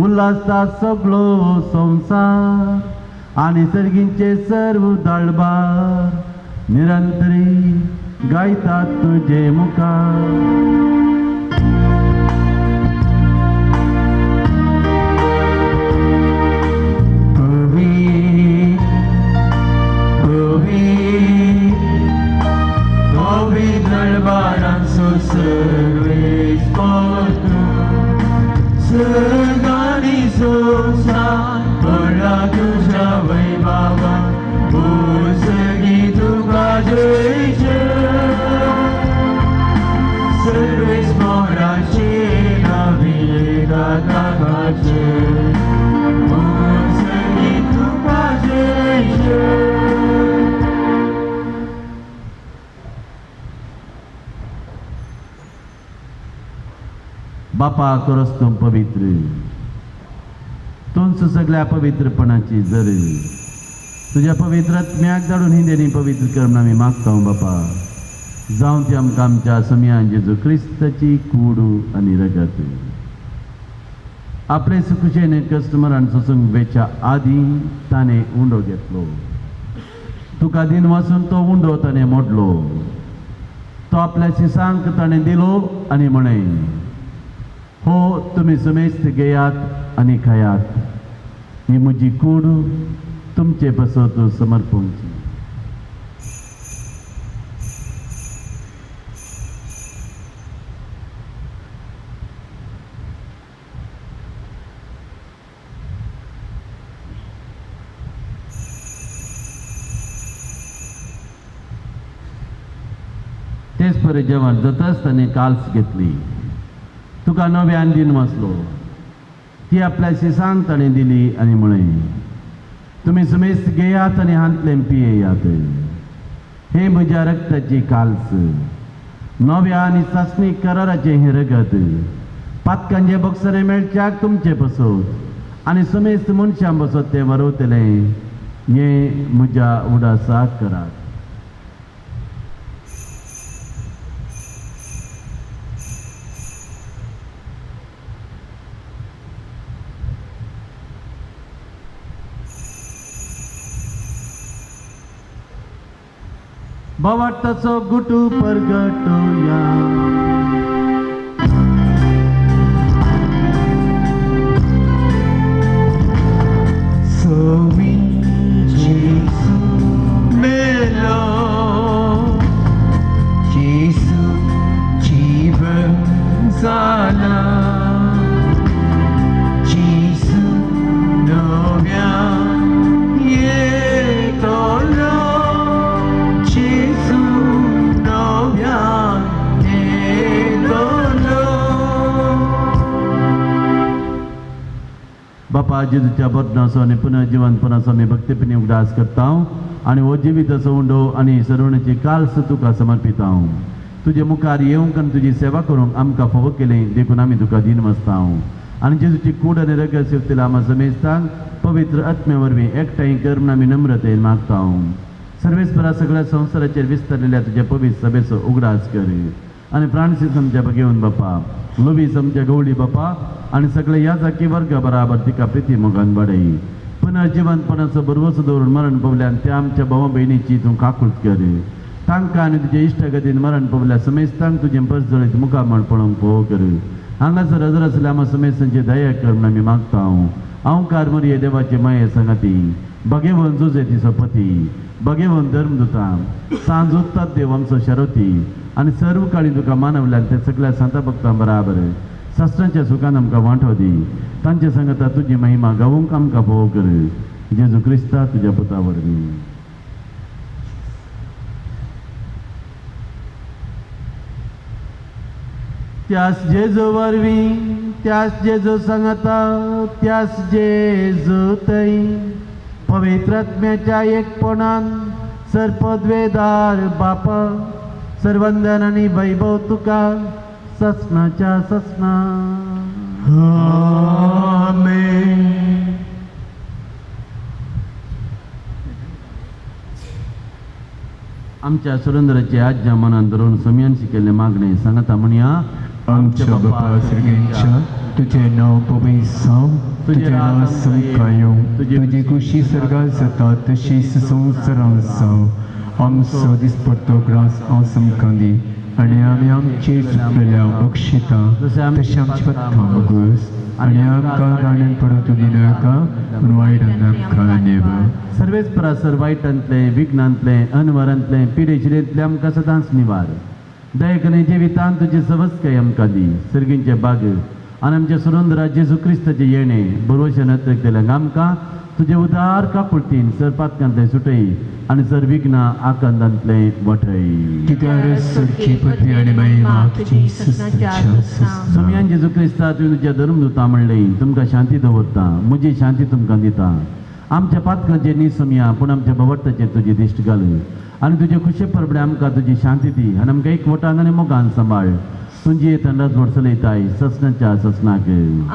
उल्हासता सगळो संवसार आनी सर्गींचे सर्व दळबार निरंतरी गायतात तुजे मुखार. Sergani sosa pada tuja vaibhava Usagi tuka jayche Service morachi naviga takache Usagi tuka jayche. बापा करस तूं पवित्र, तूंच सगळ्या पवित्रपणाची जर तुझ्या पवित्र आत्म्याक धाडून ही देणी पवित्र करून आमी मागता बापा. जावं ती आमकां आमच्या समयान जेजू क्रिस्ताची कूड आनी रगत. आपले सुखुशेन कस्टमरान सोसूंक वेच्या आदीं ताणें उंडो घेतलो. तुका दिन वचून तो उंडो ताणें मोडलो. तो आपल्या शिसांक ताणें दिलो आनी म्हणें, हो तुम्ही समेस्त घेयात आणि खायात. ही म्हजी कूड तुमचे बसत समर्पूंची. तेच परे जेवण जाताच ताणें काल्स घेतली. तुका नव्यान दिन वचलो. ती आपल्या शिसांक ताणें दिली आनी म्हळें, तुमी समेस्त घेयात आनी हांतलें पियेयात. हे म्हज्या रक्ताची काल्स, नव्या आनी सासणी कराराचें हें रगत. पातकांचे बक्षरे मेळच्याक तुमचे बसत आनी समेस्त मनशां बसत तें वरवतलें. हें म्हज्या उडासाक करात. भवताचो गुटू परगटोया. Somi Jesu melo, Jesu jivan zala, Jesu novya yetolo. Jesu novya yetolo. जेजूच्या बदनाचो आनी पुनर्जिवनपणाचो आमी भक्तीपणी उगडास करता आनी हो जिविताचो उंडो आनी सरवण्याची काल्स तुका समर्पिता. तुजे मुखार येवंक आनी तुजी सेवा करूंक आमकां फोव केलें देखून आमी तुका दिन वचता. आनी जेजूची कूड आनी रगत सेवतेला आमा समेस्तांक पवित्र आत्म्या वरवीं एकठांय कर म्हूण आमी नम्रतेन मागता. सर्वेस्परा सगळ्या संवसाराचेर विस्तारलेल्या तुज्या पवित्र सभेचो उगडास कर आनी फ्रांसीस आमच्या घेवन बापा, लुवीस आमच्या गवळी बापा आनी सगळे याजाकी वर्ग बराबर तिका प्रिती मोगान वाडय. पुनर्जिवनपणाचो बरवसो दवरून मरण पावल्यान त्या आमच्या भावा भयणीची तूं काकूट कर. तांकां आनी तुज्या इश्टगतीन मरण पावल्या समेस्तांक तुजें परजळीत मुखामळ पळोवंक फोव कर. हांगासर हजर आसल्या आमा समेस्तांची दया कर म्हूण आमी मागता. हांव कारमरी देवाचे माये संगती, भगेवन जुजे तिचो पती, भगेवन धर्मदुता, सांज उत्तात देव आमचो शारोती आनी सर्व काळी तुका मानवल्यान ते सगळ्या संत भक्तां बराबर शास्त्रांच्या सुखान आमकां वांटो दी. तांचे सांगता तुजी महिमा गावूंक आमकां फोव कर. जेजू क्रिस्ता तुज्या पुता वरवीं. त्यास जेजू वरवीं, त्यास जेजू सांगता, त्यास जेजू थंय पवित्र आत्म्याच्या एकपणान सर्पद्वेदार बापा सर्वंदन आनी वैभव तुका ससनाच्या ससना. आमेन. आमच्या सुरेंद्राचे आज्ञा मनान धरून समयांशी केल्ले मागणे सांगता म्हणया. आमच्या बापा सर्गेंच्या तुझें नांव पवित्र जावं, तुजें नांव समकायो, तुजी कुशी सर्गात जाता तशीच संवसारांत जावं. आमचो दिसपडटो ग्रास आमकां आमकां दी आनी आमी आमचेर चुकलेल्या बक्षिता तशें आमच्या पथकां मागूस आनी आमकां गाणेन पडोवं दिनाका पूण वायटान आमकां नेव. सर्वेच परासर वायटांतले, विघ्नांतले, अनवरांतले, पिडेशिरेंतले आमकां सदांच निवार. दयेकने जिवितांत तुजी सवस्काय आमकां दी. सर्गींचे बाग आनी आमच्या सुरेंद्रा जेजू क्रिस्ताचे येणे बरोवशें नतरकेल्यांक आमकां तुजे उदार काकुळतीन सरपातकांतले सुटय आनी सर विघ्नां आकांतांतले वठय. कित्याक सरची पदवी आनी महिमा तुजी सस्ताच्या सस्ता. समयान जेजू क्रिस्ता तुवें तुज्या धर्मदुता म्हणलें तुमकां शांती दवरता, म्हजी शांती तुमकां दिता. आमच्या पातकांचेर न्ही समया पूण आमच्या भवट्टाचेर तुजी दिश्ट घाल आनी तुजे खुशे परबडे आमकां तुजी शांती दी आनी आमकां एकवटान आनी मोगान सांबाळ. तुजी येतंडाच वडसलयताय ससनाच्या ससनाक.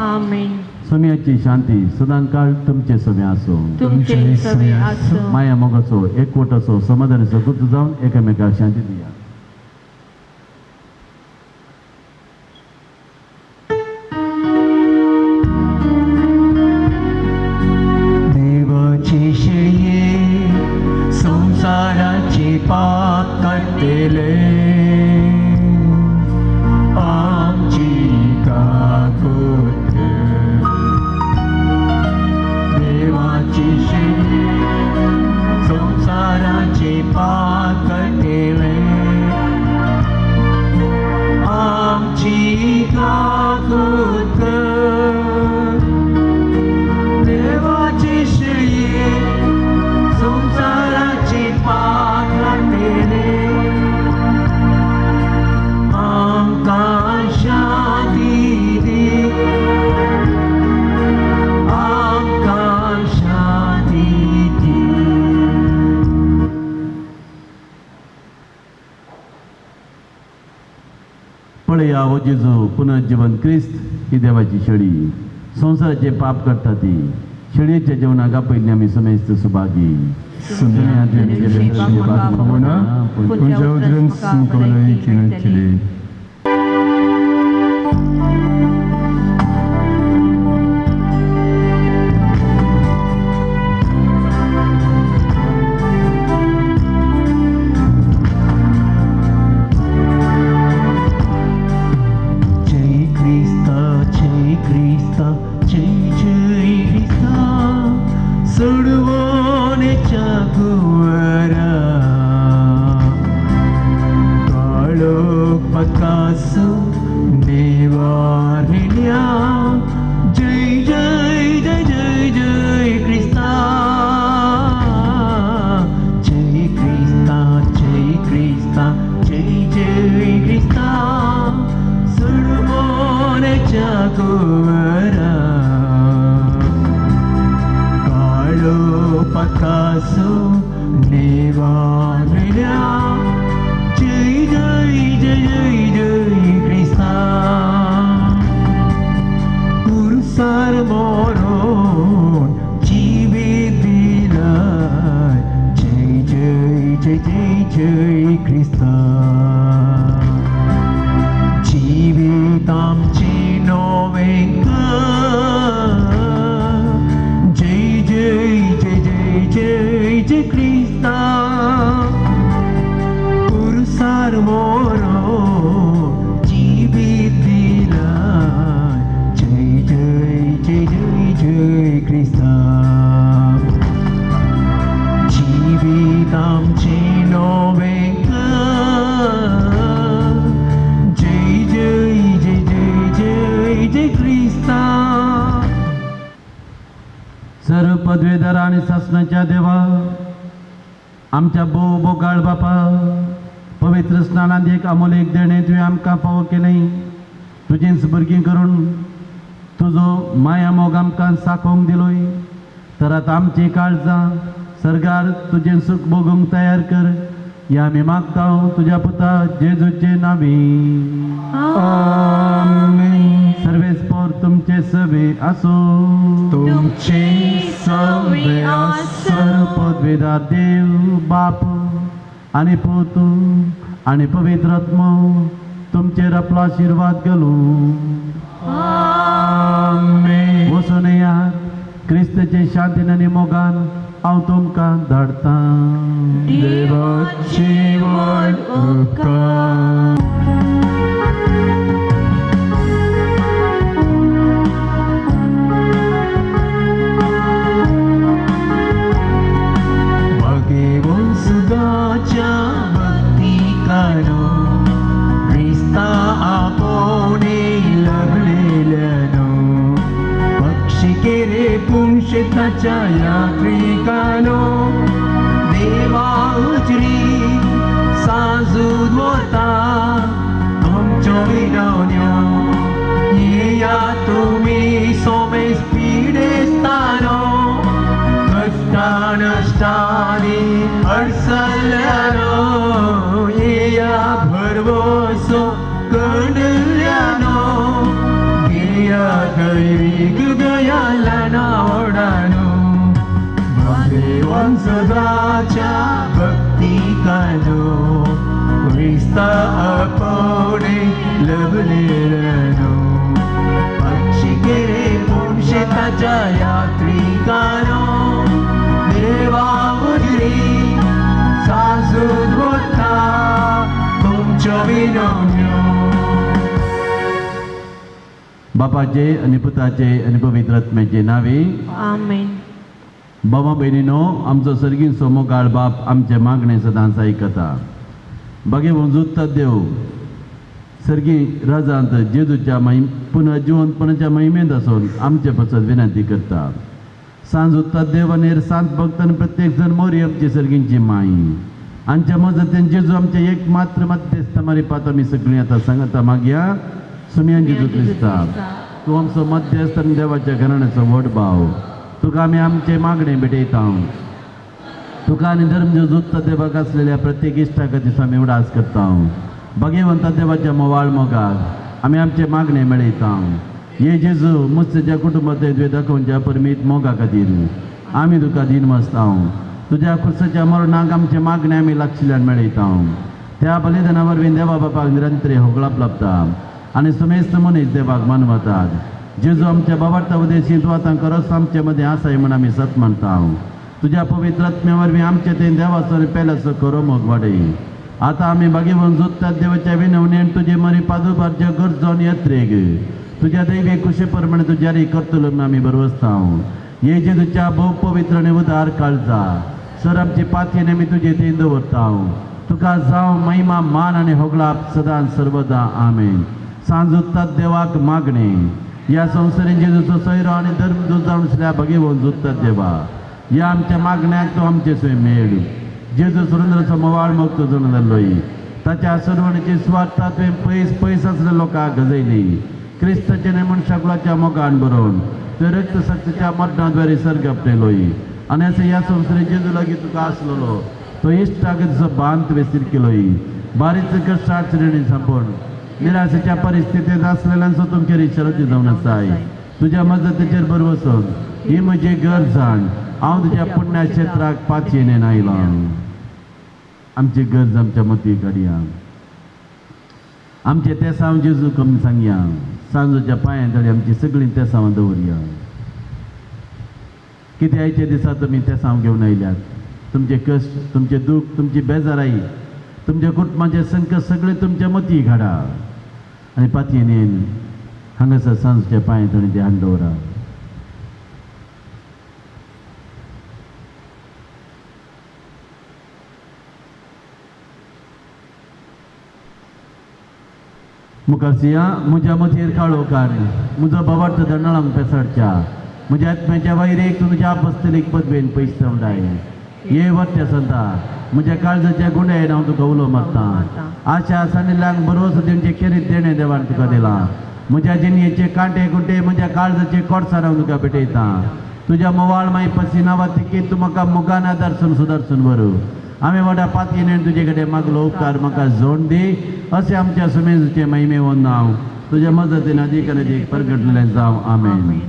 आमेन. समयाची शांती सदां काळ तुमचे समे आसो. तुमचे सवे आसो. माया मोगाचो एकवट असो समाधानाचो गुप्त जावन एकामेकाक शांती दिया. देवाचे शेळये संसाराचे पाप काढलेले आमची काकूट. देवाचे शेळये संसाराचे पाप काढलेले आमची काकूट. देवाचे शेळये संसाराचे पाप काढलेले आमकां शांती दी, आमकां शांती दी. पळया हो जेजू पुनर्जीवन क्रिस्त ही देवाची शेळी संसाराचे पाप करता ती. शेळयेच्या जेवणाक आपयल्ली आमी समेस्त सुभागी. तुझ्या उदरन सुखवलय केले. जय क्रिस्ता, जय क्रिस्ता, जय जय क्रिस्ता, सोडवण्याच्या कुवरा काळोख पकासून देवारिल्या. जय जय जय जय जय क्रिस्ता, जय क्रिस्ता, जय क्रिस्ता, जय जय क्रिस्ता, सोडवण्याच्या कुवरा कासो नेवानल्या जय जय जय जय जय ख्रिस्ता कुरुसार मोरोन जीवित दिलाय जय जय जय जय जय ख्रिस्ता जीवित आमची नोवेंका जय जय जय जय जय जय ख्रिस्ता कुरुसार मोरो जीवित दिलाय जय जय जय जय जय ख्रिस्ता जीवित आमची नोवेंका जय जय जय जय जय जय ख्रिस्ता सर्व पदवीधर आणि शासनाच्या देवा आमच्या बोगाळ बापा पवित्र स्नानात एक अमोलेक देणे तुवें आमकां फावो केलें तुजेंच भुरगीं करून तुजो माया मोग आमकां साखोवंक दिलोय तर आतां आमची काळजां सरकार तुजें सुख भोगूंक तयार कर या आमी मागता तुज्या पुता जेजूचे नावी आमेन सर्वेस्पोर तुमचे सवे आसो तुमचे सवे आसो सर्व पदवीदार देव बाप आणि पुत आणि पवित्र आत्मा तुमचेर आपलो आशीर्वाद घालू आमेन वचून यार क्रिस्ताचे शांतीन आनी मोगान हांव तुमकां धाडटा देवाचे व्हड उपकार भगवंत सुदाच्या भक्तिकानो ख्रिस्ता आपोणे लभलेल्यानो पक्षी केरे पुंशताच्या यात्रिकानो देवा उजळी साजूद वता तुमच्यो विनवण्यो येया तुमी सोमेस पिडेस्तानो कष्टा नष्टानी अडसल्यानो येया भरवसो कडल्यानो गिया दैविक गयालाना ओडानो भगवंत सदाच्या भक्तिकानो ख्रिस्ता आपोणे लभलेल्यानो पक्षी केरे पुंशताच्या यात्रिकानो देवा उजळी साजूद वता तुमच्यो विनवण्यो बापाचे आणि पुताचे आणि पवित्र आत्म्याचे नावे आमेन. बाबा बहिणीनो आमचो सर्गीन सोमोगाळ बाप आमचे मागणे सदांच आयकता बागे जुत्ता देव सर्गी राजांत जेजूच्या पुनर्जिवंतपणाच्या महिमेंत आसून आमचे पसत विनंती करता सांज उत्ता देव आनी सांत भक्तान प्रत्येक जण मोरी आमची सर्गींची माई आमच्या मजतीन जेजू आमचे एक मात्र मध्यस्थ मारी पात आमी सगळीं आतां सांगता मागया सुमयान जेजू क्रिस्ता तूं आमचो मध्यस्थ आनी देवाच्या घराण्याचो व्हड भाव तुका आमी आमचे मागणे भेटयता तुका आनी धर्म जुत्ता देवाक आसलेल्या प्रत्येक इश्टा खातीर आमी उडास करता भगवंता देवाच्या मोवाळ मोगाक आमी आमचे मागणे मेळयता ये जेजू मुस्तच्या कुटुंबातले तुवें दाखोवच्या परमीत मोगा खातीर आमी तुका दिनमसता तुज्या खुर्साच्या मरणाक आमचे मागणे आमी लागशिल्ल्यान मेळयता त्या बलिदाना वरवीं देवा बापाक निरंतर होगळाप लाभता आनी सुमेस्त मनीस देवाक मानवतात जेजू आमच्या बाबार्थ उदेशी तूं आतां करस आमचे मदें आसाय म्हण आमी सत म्हणटा तुज्या पवित्र आत्म्या वरवीं आमचे तें देवाचो आनी पेलाचो करो मोग वाडय आतां आमी भाग्यवन जोडटात देवाच्या विनवणेन तुजे मरी पादुबारच्या गरजोन येत्रेक तुज्या दैवी कुशे प्रमाणे तूं जारी करतलो म्हूण आमी बरवसता हे जेजूच्या भोव पवित्र आनी उदार काळजा सर आमची पातयेन आमी तुजे थंय दवरता तुका जावं महिमा मान आनी होगळाप सदांच सर्वदा आमेन सांज उत्तात देवाक मागणे या संवसारीन जेजूचो सोयरो आनी धर्म जुजावन आसल्या भगवंत जोडटात देवा या आमच्या मागण्याक तूं आमचे सोय मेळ जेजू सुरेंद्राचो मोवाळ मोग जावन जाल्लोय ताच्या सर्वणीची स्वार्था तुवें पयस पयस आसल्या लोकांक गजयली क्रिस्ताचे मनशाकुलाच्या मोगान बरोवन तुवें रक्त सक्तीच्या मरणाद्वारे सर्ग आपलेलोय आणि असं या संवसारी जेजू लागी तुका आसलेलो तो इश्टाक तुजो बांद तुवें सिरकिलोय बारीच कश्टाट श्रेणी संपून निराशेच्या परिस्थितीत असलेल्यांचो तुमचेर इशारो जावन आसाय तुझ्या मजतीचेर बर वचून ही म्हजी गरज जाण हांव तुज्या पुण्या क्षेत्राक पातयेन आयला आमची गरज आमच्या मती काडया आमचे तेसांव जेजू कमी सांगया सांजोच्या पांयां तळी आमची सगळीं तेसांवां दवरया कितें आयचे दिसा तुमी तेसांव घेवन आयल्यात तुमचे कश्ट तुमचे दूख तुमची बेजाराई तुमच्या कुटुंबाचे संकट सगळे तुमच्या मती घाडा आनी पातयेन येवन हांगासर सांजच्या पांयां तळी ते हांग दवरा मुखारसिया म्हज्या मतीर काळो काड म्हजो बाबार्थ दंडाळांक पेसाडच्या म्हज्या आत्म्याच्या वैरेक तुज्या आपस्तलीक पदवेन पयस जावडाय ये वर्त्या संता म्हज्या काळजाच्या गुंड्यान हांव तुका उलो मारतां आशा सानिल्यांक बरोस दिवचे खेरीत देणे देवान तुका दिला म्हज्या जिणयेचे कांटे गुंटे म्हज्या काळजाचे कोडसार हांव तुका भेटयतां तुज्या मोवाळ माई पसिनावा तिकेत तूं म्हाका मुगान आदारसून सुदारसून व्हरू आम्ही व्हडा पातयेन तुजे कडेन मागलो उपकार म्हाका जोड दी अशें आमच्या सुमेजूचे महिमेवन नांव तुज्या मजतीन अदीक आनी अदीक प्रगटलें जावं आमेन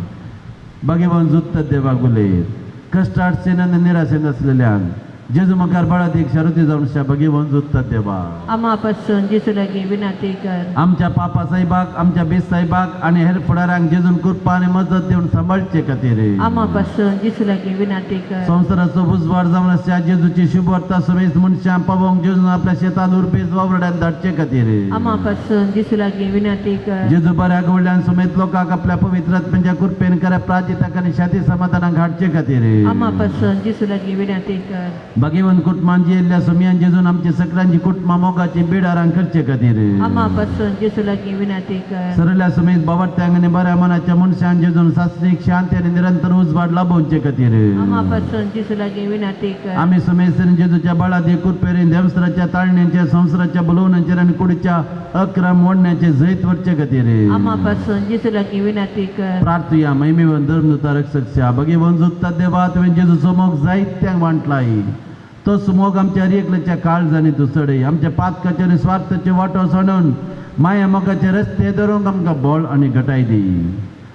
भगवान जुत्त देवाक उलयत कश्टाट सेनान निराशेन असलेल्यांक जेजू मुखार बळादीक शारुती जावन भगवान जुत्त देवा आम्हापासून जेजू लागीं विनंती कर आमच्या पापा साहेबाक आमच्या बेस साहेबाक आनी हेर फुडाऱ्यांक जेजून कृपा आनी मजत दिवन सांबाळचे खातीर आम्हापासून जेजू लागीं विनंती कर संवसाराचो बुजवाड जावन आसच्या जेजूची शुभ वार्ता समेत मनशां पावोवंक जेजून आपल्या शेतान उरपेस वावरड्यान धाडचे खातीर आम्हापासून जेजू लागीं विनंती कर जेजू बऱ्या गवळ्यान समेत लोकांक आपल्या पवित्र आत्म्याच्या कृपेन करप प्राजिताक आनी शांती समाधानाक हाडचे खातीर आम्हापासून जेजू लागीं विनंती कर भगवान कुटुंबांची येयल्ल्या सुमयान जेजून आमची सगळ्यांची कुटुंबां मोगाची बेडारांक करचे खातीर आम्हापासून जेजू लागीं विनंती कर सरल्या समेत बाबार्थ्यांक आनी बऱ्या मनाच्या मनशान जेजून शास्त्रीक शांती आनी निरंतर उजवाड लाभोवचे खातीर आम्हापासून जेजू लागीं विनंती कर आमी समेत जेजूच्या बळादी कुरपेरीन देवस्त्राच्या ताळण्यांच्या संवसाराच्या बुलोवनांचेर आनी कुडीच्या अक्रम मोडण्याचे जैत वरचे खातीर आम्हापासून जेजू लागीं विनंती कर प्रार्थुया महिमेवन धर्मदूता रक्षकशा भगवान जुत्ता देवा तुवें जेजूचो मोग जायत्यांक वांटलाय तो सुमोग आमच्या एकल्याच्या काळजांनी तूं चडय आमच्या पातकाचे आनी स्वार्थाचे वाटो सोडून माया मोगाचे रस्ते धरूंक आमकां बळ आनी घटाय दी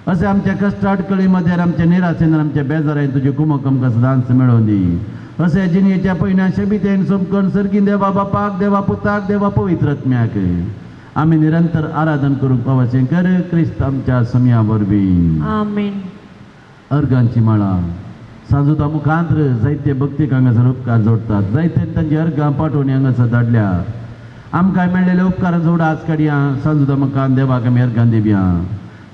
अशें आमच्या कश्टाट कळी मदेर आमच्या निराशेन आमच्या बेजारान तुजे कुमक आमकां सदांच मेळोवन दी अशें जिणयेच्या पयल्या शबितेन सोमकण सर्गी देवा बापाक देवा पुताक देवा पवित्र आत्म्याक आमी निरंतर आराधन करूंक पावचें कर क्रिस्त आमच्या समया वरवीं आमेन अर्गांची माळा सांजोता मुखांत्र जायते भक्तीक हांगासर उपकार जोडटात जायते तांची अर्गां पाठोवन हांगासर धाडल्या आमकां मेळलेले उपकार जोडा आज काडया सांजोता मुखान देवाक आमी अर्गां दिवया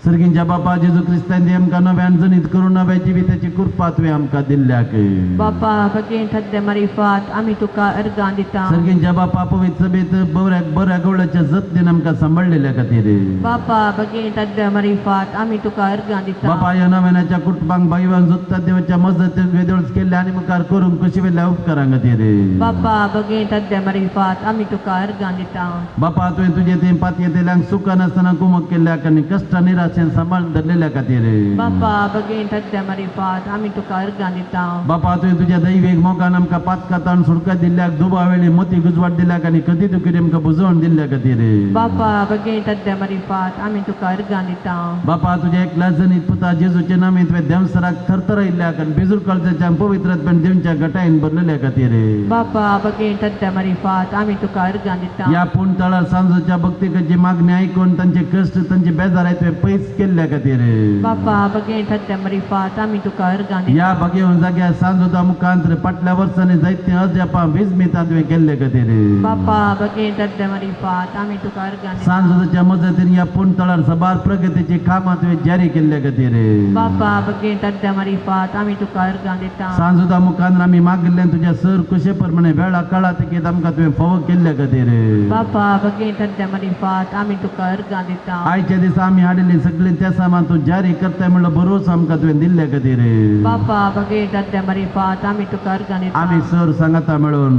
सर्गींच्या बापा जेजू क्रिस्तान दी आमकां नव्यान जनीत करून नव्या जिविताची कृपा तुवें आमकां दिल्ल्याक बापा भगेन थद्दे मारिफात आमी तुका अर्गां दिता सर्गींच्या बापा पवित्र सभेत बऱ्या गवळ्याच्या जतनेन आमकां सांबाळलेल्या खातीर बापा भगेन थद्दे मारिफात आमी तुका अर्गां दिता बापा ह्या नव्यानाच्या कुटुंबांक भगवान जुत्ता देवाच्या मजतीन वेदोळस केल्ल्या आनी मुखार करूंक कशी वेल्ल्या उपकारां खातीर बापा भगेन थद्दे मारिफात आमी तुका अर्गां दिता बापा तुवें तुजे ते पातयेंतल्यांक सुखान आसतना कुमक केल्ल्याक आनी कश्ट निराशेन सांबाळून धरलेल्या खातीर बापा भगेन थद्दे मारिफात आमी तुका अर्गां दिता बापा तुवें तुज्या दैवेक मोगान आमकां पातकातान सुडका दिल्ल्याक दुबा वेळी मोती गुजवाट दिल्याक आनी कधी तू कितें आमकां बुजोवन दिल्ल्या खातीर बापा भगेन थद्दे मारिफात आमी तुका अर्गां दिता बापा तुज्या एकल्या जनीत पुता जेजूचे नामी तुवें देवसराक थरथरायल्ल्याक आनी बेजूर काळजाच्या पवित्रत्वेन देवच्या गटायन भरलेल्या खातीर बापा भगेन थद्दे मारिफात आमी तुका अर्गां दिता या पूण तळार सांजोच्या भक्तिकाची मागणी आयकून तांचे कश्ट तांचे बेजाराय तुवें पयस केल्ल्या खातीर बापा भगेन थद्दे मारिफात आमी तुका अर्गां दिता या भगेवन जाग्यार सांजोता मुखांत्र फाटल्या वर्सांनी जायते अजापां विजमितां तुवें केल्ले खातीर बापा भगेन थद्दे मारिफात आमी तुका अर्गां दिता सांजोताच्या मजतीन या पूण तळार सबार प्रगतीची कामां तुवें जारी केल्ल्या खातीर बापा भगेन थद्दे मारिफात आमी तुका अर्गां दिता सांजोता मुखांत्र आमी मागिल्ल्यान तुज्या सर कुशे प्रमाणे वेळा काळा तिकेत आमकां तुवें फावो केल्ल्या खातीर बापा भगेन थद्दे मारिफात आमी तुका अर्गां दिता आयच्या दिसा आमी हाडिल्ली सगळीं त्या सामान तूं जारी करताय म्हणलो बरोस आमकां तुवें दिल्ल्या खातीर बापा भगेन थद्दे मारिफात आमी तुका अर्गां दिता आमी सर सांगाता मेळून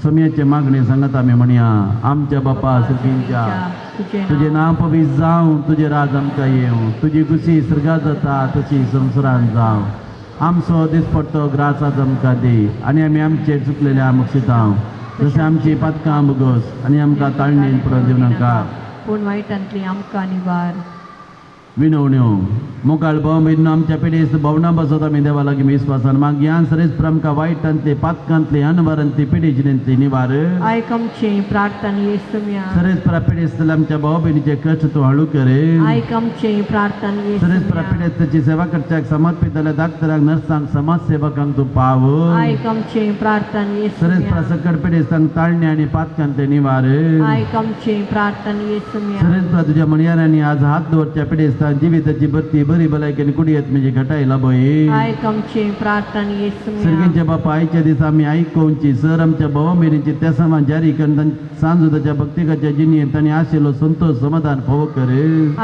समयाचे मागणी सांगात आमी म्हणया आमच्या बापा सुखींच्या तुझे नांव पवित्र जावं तुझे राज आमकां येवं तुजी खुशी सर्गा जाता तशी संवसारान जावं आमचो दिसपट्टो ग्रास आज आमकां दी आनी आमी आमचे चुकलेले आमकां शिताव जशें आमची पातकां बोगोस आनी आमकां ताळणेन पडोवन दिवं नाका पूण वायटांतली आमकां निवार विनवण्यो मोकाळ भोंवबीन आमच्या पिढीस भोवना बसत आमी देवा लागीं विस्वासान मागया सरेस्पर आमकां वायटांतले पातकांतले अनवरांतली पिढीची निवार आयक आमचें प्रार्थना येसुम्या सरेस्परा पिढीस आमच्या भाव भयणीचे कश्ट तूं हळू कर आयक आमचें प्रार्थना सरेस्परा येसुम्या पिढीस ताची सेवा करच्याक समर्पित जाल्या डाक्टरांक नर्सांक समाज सेवकांक तूं पाव आयक आमचें प्रार्थना सरेस्परा येसुम्या सकट पिढीस तांकां ताळणे आनी पातकांतले निवार आयक आमचें प्रार्थना येसुम्या सरेस्परा तुज्या मणयारांनी आज हात दवरच्या पिढीस जिविताची बत्ती बरी भलायकी आनी कुडयेत म्हणजे घटाय लाभय आयक आमचें प्रार्थना येसुम्या सर्गींच्या बापा आयच्या दिसा आमी आयकोवची सर आमच्या भावा भयणीची त्या समान जारी करून सांजो ताच्या भक्तिकाच्या जिणयेंत तांणी आशिल्लो संतोष समाधान फोव कर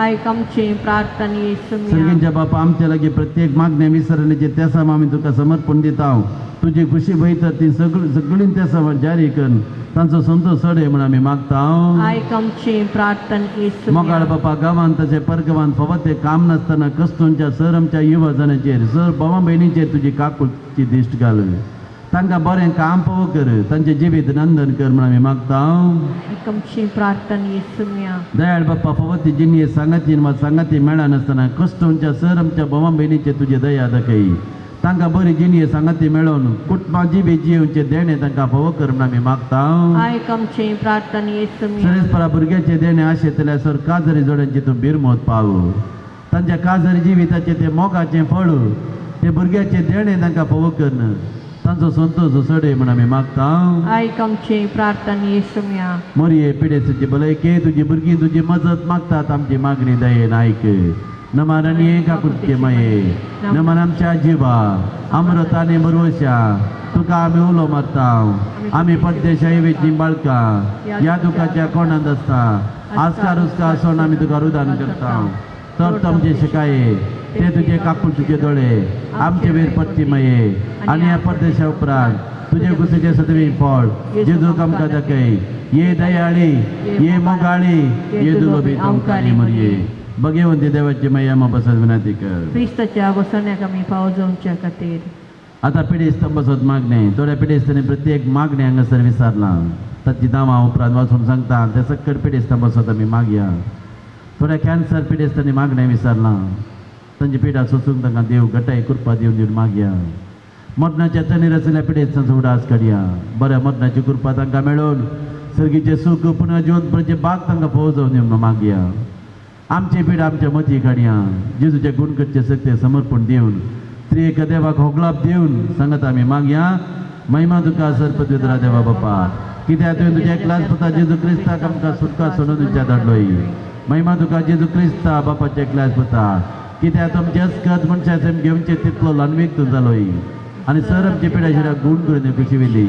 आयक आमचें प्रार्थना येसुम्या सर्गींच्या बापा आमच्या लागीं प्रत्येक मागण्या विसरण्याचे त्या समान आमी तुका समर्पण दिता तुजी खुशी वयता ती सगळीं त्या समान जारी कर तांचो संतोष चड म्हण आमी मागता आयक आमचें प्रार्थना मोगाळ येसुम्या बापा गांवांत तशें परगांवांत फवत ते काम नासतना कस्तूंच्या सर आमच्या युवा जनाचेर सर भावा भयणीचेर तुजी काकुलची दिश्ट घाल तांकां बरें काम पळोव कर तांचें जिवीत नंदन कर म्हण आमी मागता आयक आमचें प्रार्थना येसुम्या दयाळ बाप्पा फवत जिणये सांगाती वा सांगाती मेळा नासतना कश्टोंच्या सर आमच्या भावा भयणीचे तुजी दया दाखय तांकां बरी जिणये सांगाती मेळोवन कुटुंबा जिबे जियोवचे देणे तांकां फोव कर म्हण आमी मागता आयक आमचें प्रार्थना येसुम्या सरेस्परा भुरग्याचे देणे आशेतल्या सर काजरी जोड्यांची तूं बिरमोत पाव तांच्या काजरी जिविताचे ते मोगाचें फळ ते भुरग्याचे देणे तांकां फोव कर तांचो संतोष चडय म्हण आमी मागता आयक आमचें प्रार्थना येसुम्या मोरये पिडेसाची भलायके तुजी भुरगीं तुजी मजत मागतात आमची मागणी दयेन आयक नमारणी काकुटके मये नमन आमच्या जिवा अमृत आनी बरवशा तुका आमी उलो मारता आमी पद्देशायेची बाळकां या दुखाच्या कोणांत आसता आस्कार उस्कार आसोन आमी तुका रुदान करता तर तुमचे शिकाये ते तुजे काकूळ तुजे दोळे आमचे वीर पत्ती मये आनी ह्या परदेशा उपरांत तुजे कुसेचे सदवी फळ जेजूक आमकां दाखय ये दयाळी ये मोगाळी ये दुलोबी ओंकारी मरये भगवंती देवाची मैया बसत विनंती कर क्रिस्ताच्या घोसण्याक आमी पाव जावच्या खातीर आता पिढीस्त बसत मागणे थोड्या पिढीस्तांनी प्रत्येक मागणे हांगासर विचारला ताची नांवां उपरांत वाचून सांगता ते सक्कट पिढीस्त बसत आमी मागया थोड्या कॅन्सर पिढीस्तांनी मागणे विचारला तांची पिढा सोसूंक तांकां देव घटाय कृपा दिवन मागया मरणाच्या तणीर आशिल्ल्या पिढीस्तांचो उडास काडया बऱ्या मरणाची कृपा तांकां मेळोवन सर्गीचे सूख पुन्हा जिवंतपणाचे बाग तांकां फोव जावन दिवन मागया आमची पिढ आमच्या मती काडया जेजूच्या गुणकटचे सत्य समर्पण दिवन त्रिएक देवाक होगलाप दिवन सांगत आमी मागया महिमा तुका सर्पद्वित्रा देवा बापा कित्याक तुवें तुज्या एकल्याच पुता जेजू क्रिस्ताक आमकां सुटका सोडून तुमच्या धाडलोय महिमा तुका जेजू क्रिस्ता बापाच्या एकल्याच पुता कित्याक तुमचे अस्कत मनशा सेम घेवचे तितलो ल्हानवीक तूं जालोय आनी सर आमची पिढ्या शिराक गुण करून खुशी वेली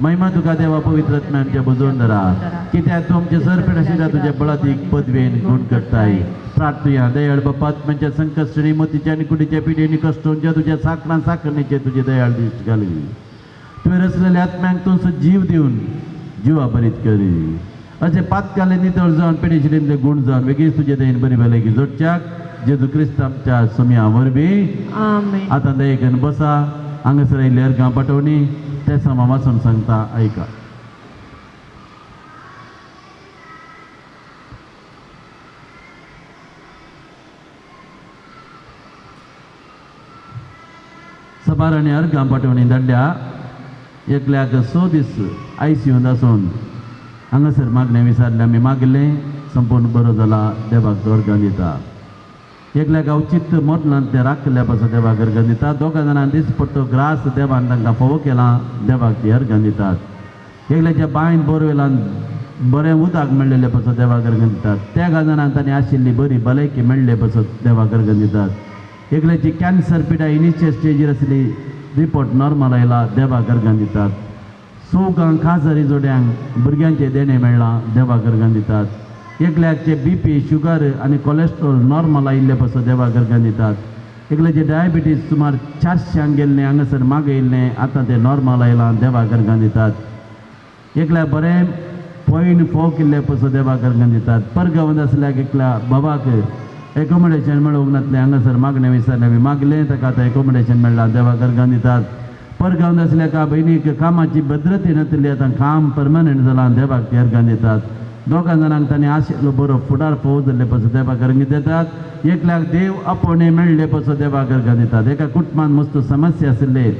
महिमा तुका देवा पवित्र आत्म्या आमच्या बुजोवन धरा कित्याक तूं आमचे सर पिढ्या शिरा तुज्या बळातीक पदवेन गुण करताय प्रार्थया दयाळ बापा आत्म्याच्या संकश्रणी मतीच्या आनी कुडीच्या पिढीनी कश्टोंच्या तुज्या साकरां साकरणेचे तुजी दयाळ दिश्ट घाली तुवें रचलेल्या आत्म्यांक तूं जीव दिवन जिवा बरीत करी अशें पातकाले नितळ जावन पिढी शिरींतले गुण जावन वेगळीच तुजे दयेन बरी भलायकी जोडच्याक जेजू क्रिस्त आमच्या सुम्या वरवीं आमेन आतां दयेकन बसा हांगासर आयिल्ल्यार गांव पाठवणी ते समा वाचून सांगता ऐका सबारांनी गांव पाठवणी धाडल्या एकल्याक 6 दीस ICUंत आसून हांगासर मागणें विचारलें आमी मागलें संपूर्ण बरो जाला देवाक स्वर्गांत दिता एकल्याक अवचित मरणांत ते राखल्या पासून देवाक अर्घ दितात दोगां जाणांक दिसपट्टो ग्रास देवान तांकां फोव केला देवाक ती अर्घ दितात एकल्याच्या बांयन बोरवेलान बरें उदक मेळ्ळेले पासून देवाक अर्घ दितात त्या जाणांक तांणी आशिल्ली बरी भलायकी मेळ्ळे पासून देवाक अर्घ दितात एकल्याची कॅन्सर पिडा इनिशियल स्टेजीर आशिल्ली रिपोर्ट नॉर्मल आयला देवाक अर्घ दितात चौगांक काजरी जोड्यांक भुरग्यांचे देणे मेळ्ळा देवाक अर्घ दितात एकल्याचे BP शुगर आनी कोलेस्ट्रॉल नॉर्मल आयिल्ले पासून देवाक अर्घ दितात एकल्याचे डायबिटीज सुमार 400 गेल्लें हांगासर मागे येयल्लें आतां तें नॉर्मल आयलां देवाक अर्घ दितात एकल्या बरें पॉयंट फोव केल्ले पासून देवाक अर्घ दितात परगांवांत आसल्याक एकल्या बाबाक एकोमोडेशन मेळूंक नातलें हांगासर मागणें विचारलें मागलें ताका आतां एकोमोडेशन मेळ्ळां देवा गर्गान दितात परगांव आसल्या का भयणीक कामाची भद्रती नातली आतां काम परमनंट जालां देवाक ती अर्गान दितात दोगां जाणांक तांणी आशिल्लो बरो फुडार फोव जाल्ले पासून देवाक अर्गां दितात एकल्याक देव आपोवणे मेळ्ळे पासून देवाक अर्गां दितात एका कुटुंबान मस्त समस्या आशिल्ले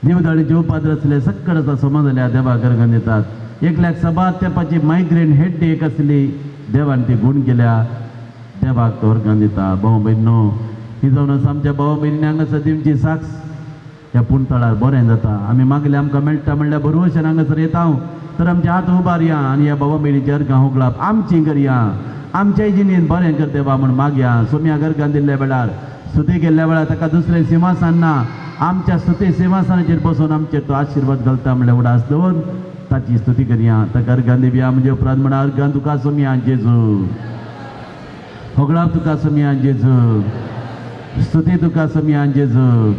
जीवदाळीचे उपाद्र आसले सक्कड आसा समज जाल्या देवाक अर्गां दितात एकल्याक सबार तेंपाची मायग्रेन हेड एक आसली देवान ती गूण केल्या देवाक तो अर्गां दिता भाऊ भयणो ही जावन आसा आमच्या भावा भयणी हांगासर दिवची साक्ष ह्या पुणतळार बरें जाता आमी मागलें आमकां मेळटा म्हणल्यार बरोवशें हांगासर येता तर आमचे हात उबारया आनी ह्या भावा भयणीचे अर्गां होगलाप आमची करया आमच्याय जिणेंत बरें कर देवा म्हूण मागया सोम्याक अर्गां दिल्ल्या वेळार स्तुती केल्ल्या वेळार ताका दुसरें सिंहासन ना आमच्या स्तुती सिंहासनाचेर बसून आमचेर तो आशिर्वाद घालता म्हणल्यार उडास दवरून ताची स्तुती करया ताका अर्गां दिवया म्हणजे उपरांत म्हणा अर्गां तुका सोम्या जेजू होगळाप तुका सोम्या जेजू स्तुती तुका सोम्या जेजू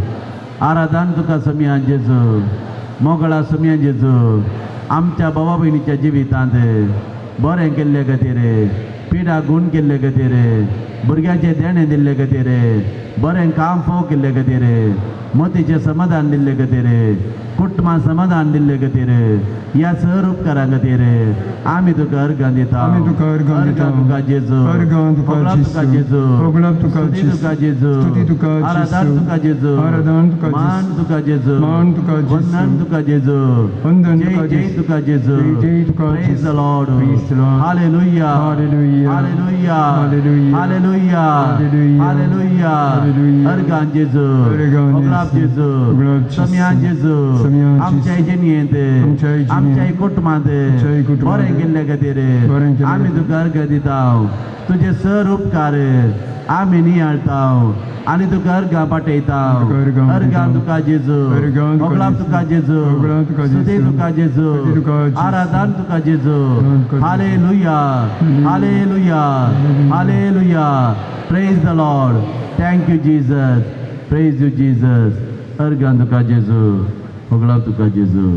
आराधन तुका सोम्या जेजू मोगळा सोम्या जेजू आमच्या भावा भयणीच्या जिवितांत बरें केल्ले खातीर पिडा गूण केल्ले खातीर भुरग्याचे देणें दिल्ले खातीर बरें काम फोव केल्ले खातीर मतीचें समाधान दिल्ले खातीर कुटुंबां समाधान दिल्ले खातीर ह्या सर उपकारा खातीर आमी तुका अर्गां दिता अर्गां तुका जेजू तुका जेजू तुका जेजू आराधन तुका जेजू मान तुका जेजू वंदन तुका जेजू जय तुका जेजू praise the Lord hallelujah hallelujah hallelujah hallelujah अर्गां जेजू होगलाप जेजू सोम्या जेजू आमच्या जिणेंत आमच्या कुटुंबांत बरें केल्ले खातीर आमी तुका अर्गां दिता तुजे सर उपकार आमी नियाळटा आनी तुका अर्गां पाठयता अर्गां तुका जेजू होगलाप तुका जेजू स्तुती तुका जेजू आराधन तुका जेजू hallelujah hallelujah hallelujah praise the Lord thank you Jesus praise you Jesus अर्गां तुका जेजू होगलाप तुका जेजू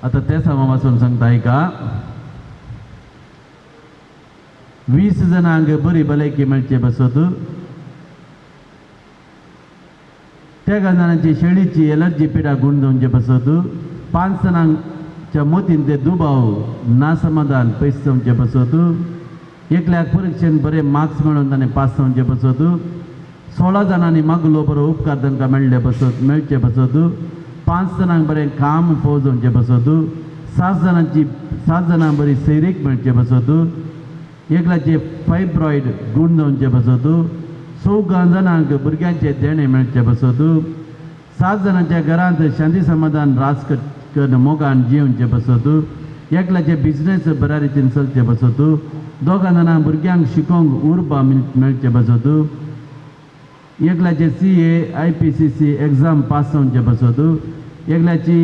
आता त्या सामा वाचून सांगता ऐका 20 जणांक बरी भलायकी मेळचे बसत त्या जाणांची शेळीची एलर्जी पिडा गुण जावचे बसत 5 जणांच्या मोतीन ते दुबाव नासमाधान पयस जावचे बसत एकल्याक परीक्षेन बरे मार्क्स मेळून ताणें पास जावचे बसत 16 जणांनी मागलो बरो उपकार तांकां मेळचे बसत 5 जणांक बरें काम फोव जावचे बसत 7 जणांक बरी सैरीक मेळचे बसत एकल्याचे फायब्रॉयड गूण जावचे बसत 14 जणांक भुरग्यांचे देणे मेळचे बसत 7 जणांच्या घरांत शांती समाधान रास करून मोगान जिवचे बसत एकल्याचे बिझनेस बऱ्या रितीन चलचे बसत 2 जणांक भुरग्यांक शिकोवंक उर्बा मेळचे बसत एकल्याचे CA IPCC एग्जाम पास जावचे बसत एकल्याची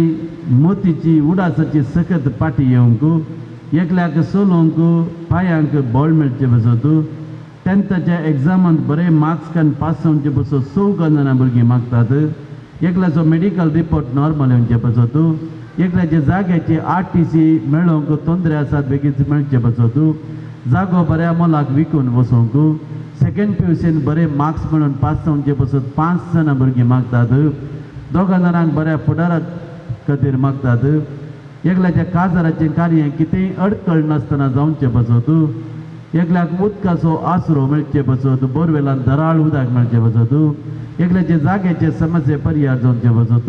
मोतीची उडासाची सखत पाटी येवंक एकल्याक सोलोवंक पांयांक बॉल मेळचे बसत 10th एग्जामांत बरे मार्क्स काडून पास जावचे बसत 14 जणां भुरगीं मागतात एकल्याचो मेडिकल रिपोर्ट नॉर्मल येवचे बसत एकल्याचे जाग्याचे RTC मेळोवंक तोंदरे आसात बेगीन मेळचे बसत जागो बऱ्या मोलाक विकून वसोवंक सेकंड PUCन बरे मार्क्स म्हणून पास जावचे बसत 5 जणां भुरगीं मागतात 2 जणांक बऱ्या फुडारा खातीर मागतात एकल्याच्या काजाराचें कार्य कितेंय अडकळ नासतना जावचें बसत एकल्याक उदकाचो आसरो मेळचे बसत बोरवेलांत दराळ उदक मेळचें बसत एकल्याचे जाग्याचे समस्ये परिहार जावचे बसत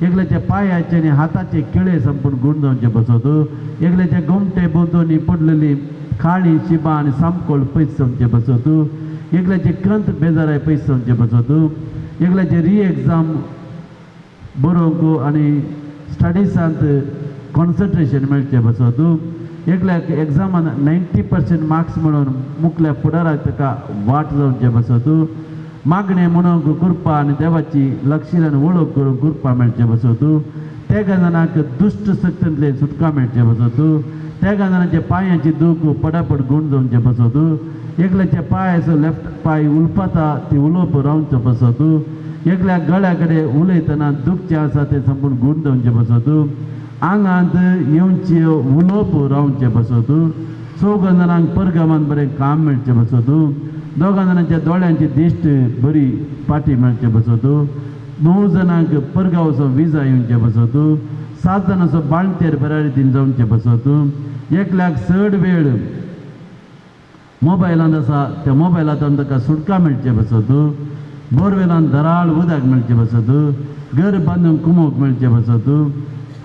एकल्याच्या पांयाचे आनी हाताचे किळे संपूर्ण गुण जावचे बसत एकल्याचे गोमटे बोंदोनी पडलेली खाळी शिबा आनी सामकोळ पयस जावचे बसत एकल्याचे कंत बेजाराय पयस जावचे बसत एकल्याचे री एग्जाम बरोवंक आनी स्टडीसांत कॉन्सन्ट्रेशन मेळचें बसत एकल्याक एग्जामान 90% मार्क्स मेळोवन मुखल्या फुडाराक ताका वाट जावचें बसत मागणें म्हणूंक कृपा आनी देवाची लक्षिलान वळख करूंक कृपा मेळचें बसत त्या जणांक दुश्ट शक्तींतले सुटका मेळचें बसत त्या जणांच्या पांयाची दूख पडापड गुण जावचें बसत एकल्याचे पांयाचो लेफ्ट पांय उलपाता ती उलोवप रावचो बसत एकल्या गळ्या कडेन उलयतना दुखचें आसा तें संपूर्ण गुण जावचें बसत आंगांत येवची उलोवप रावचें बसत चौगां जाणांक परगमांत बरें काम मेळचें बसोतू दोगां जाणांच्या दोळ्यांची दिश्ट बरी पाटी मेळचे बसोतू 9 जाणांक परगांव वचून विजा येवचे बसोतू 7 जाणांचो बाळतेर बऱ्या रितीन जावचे बसोतू एकल्याक चड वेळ मोबायलांत आसा त्या मोबायलांतून ताका सुटका मेळचे बसोतू बोरवेलांत धराळ उदक मेळचे बसोतू घर बांदून कुमोवंक मेळचे बसोतू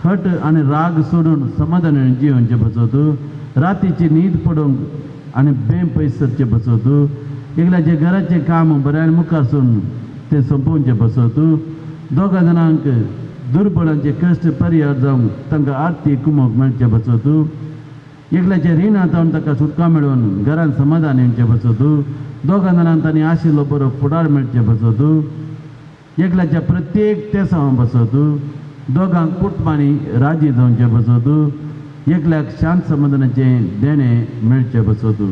हट आनी राग सोडून समाधान जियोवचे बसोतू रातीची न्हीद पडोवंक आनी बेपयस सरचे बसोतू एकल्याचे घराचें काम बऱ्यान मुखारसून ते संपोवचे बसोतू दोगां जाणांक दुर्बळांचे कश्ट परिहार जावंक तांकां आर्थीक कुमोवंक मेळचे बसोतू एकल्याचे रिणांतावन ताका सुटका मेळोवन घरान समाधान येवचे बसोतू दोगां जाणांक तांणी आशिल्लो बरो फुडार मेळचे बसोतू एकल्याच्या प्रत्येक तेसां बसोतू दोगांक कुटुंबांनी राजी जावचे बसोतू एकल्याक शांत समाधानाचे देणे मेळचे बसोतू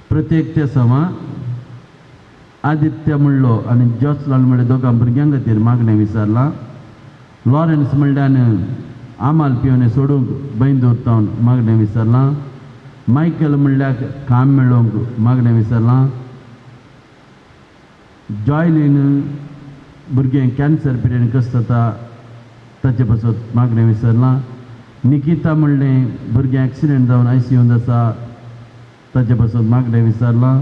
प्रत्येक तेसां आदित्य म्हणलो आनी जोसलाल म्हणले दोगां भुरग्यां खातीर मागणें विचारलां लॉरेन्स म्हणल्यान आमाल पिवने सोडूंक बैन दवरतावन मागणें विचारलां मायकल म्हणल्यार काम मेळोवंक मागणें विचारलां जॉयलीन भुरगें कॅन्सर पिडेन कसो जाता ताचे पासून मागणें विचारलां निकिता म्हणलें भुरगें एक्सिडेंट जावन ICUंत आसा ताचे पासून मागणें विचारलां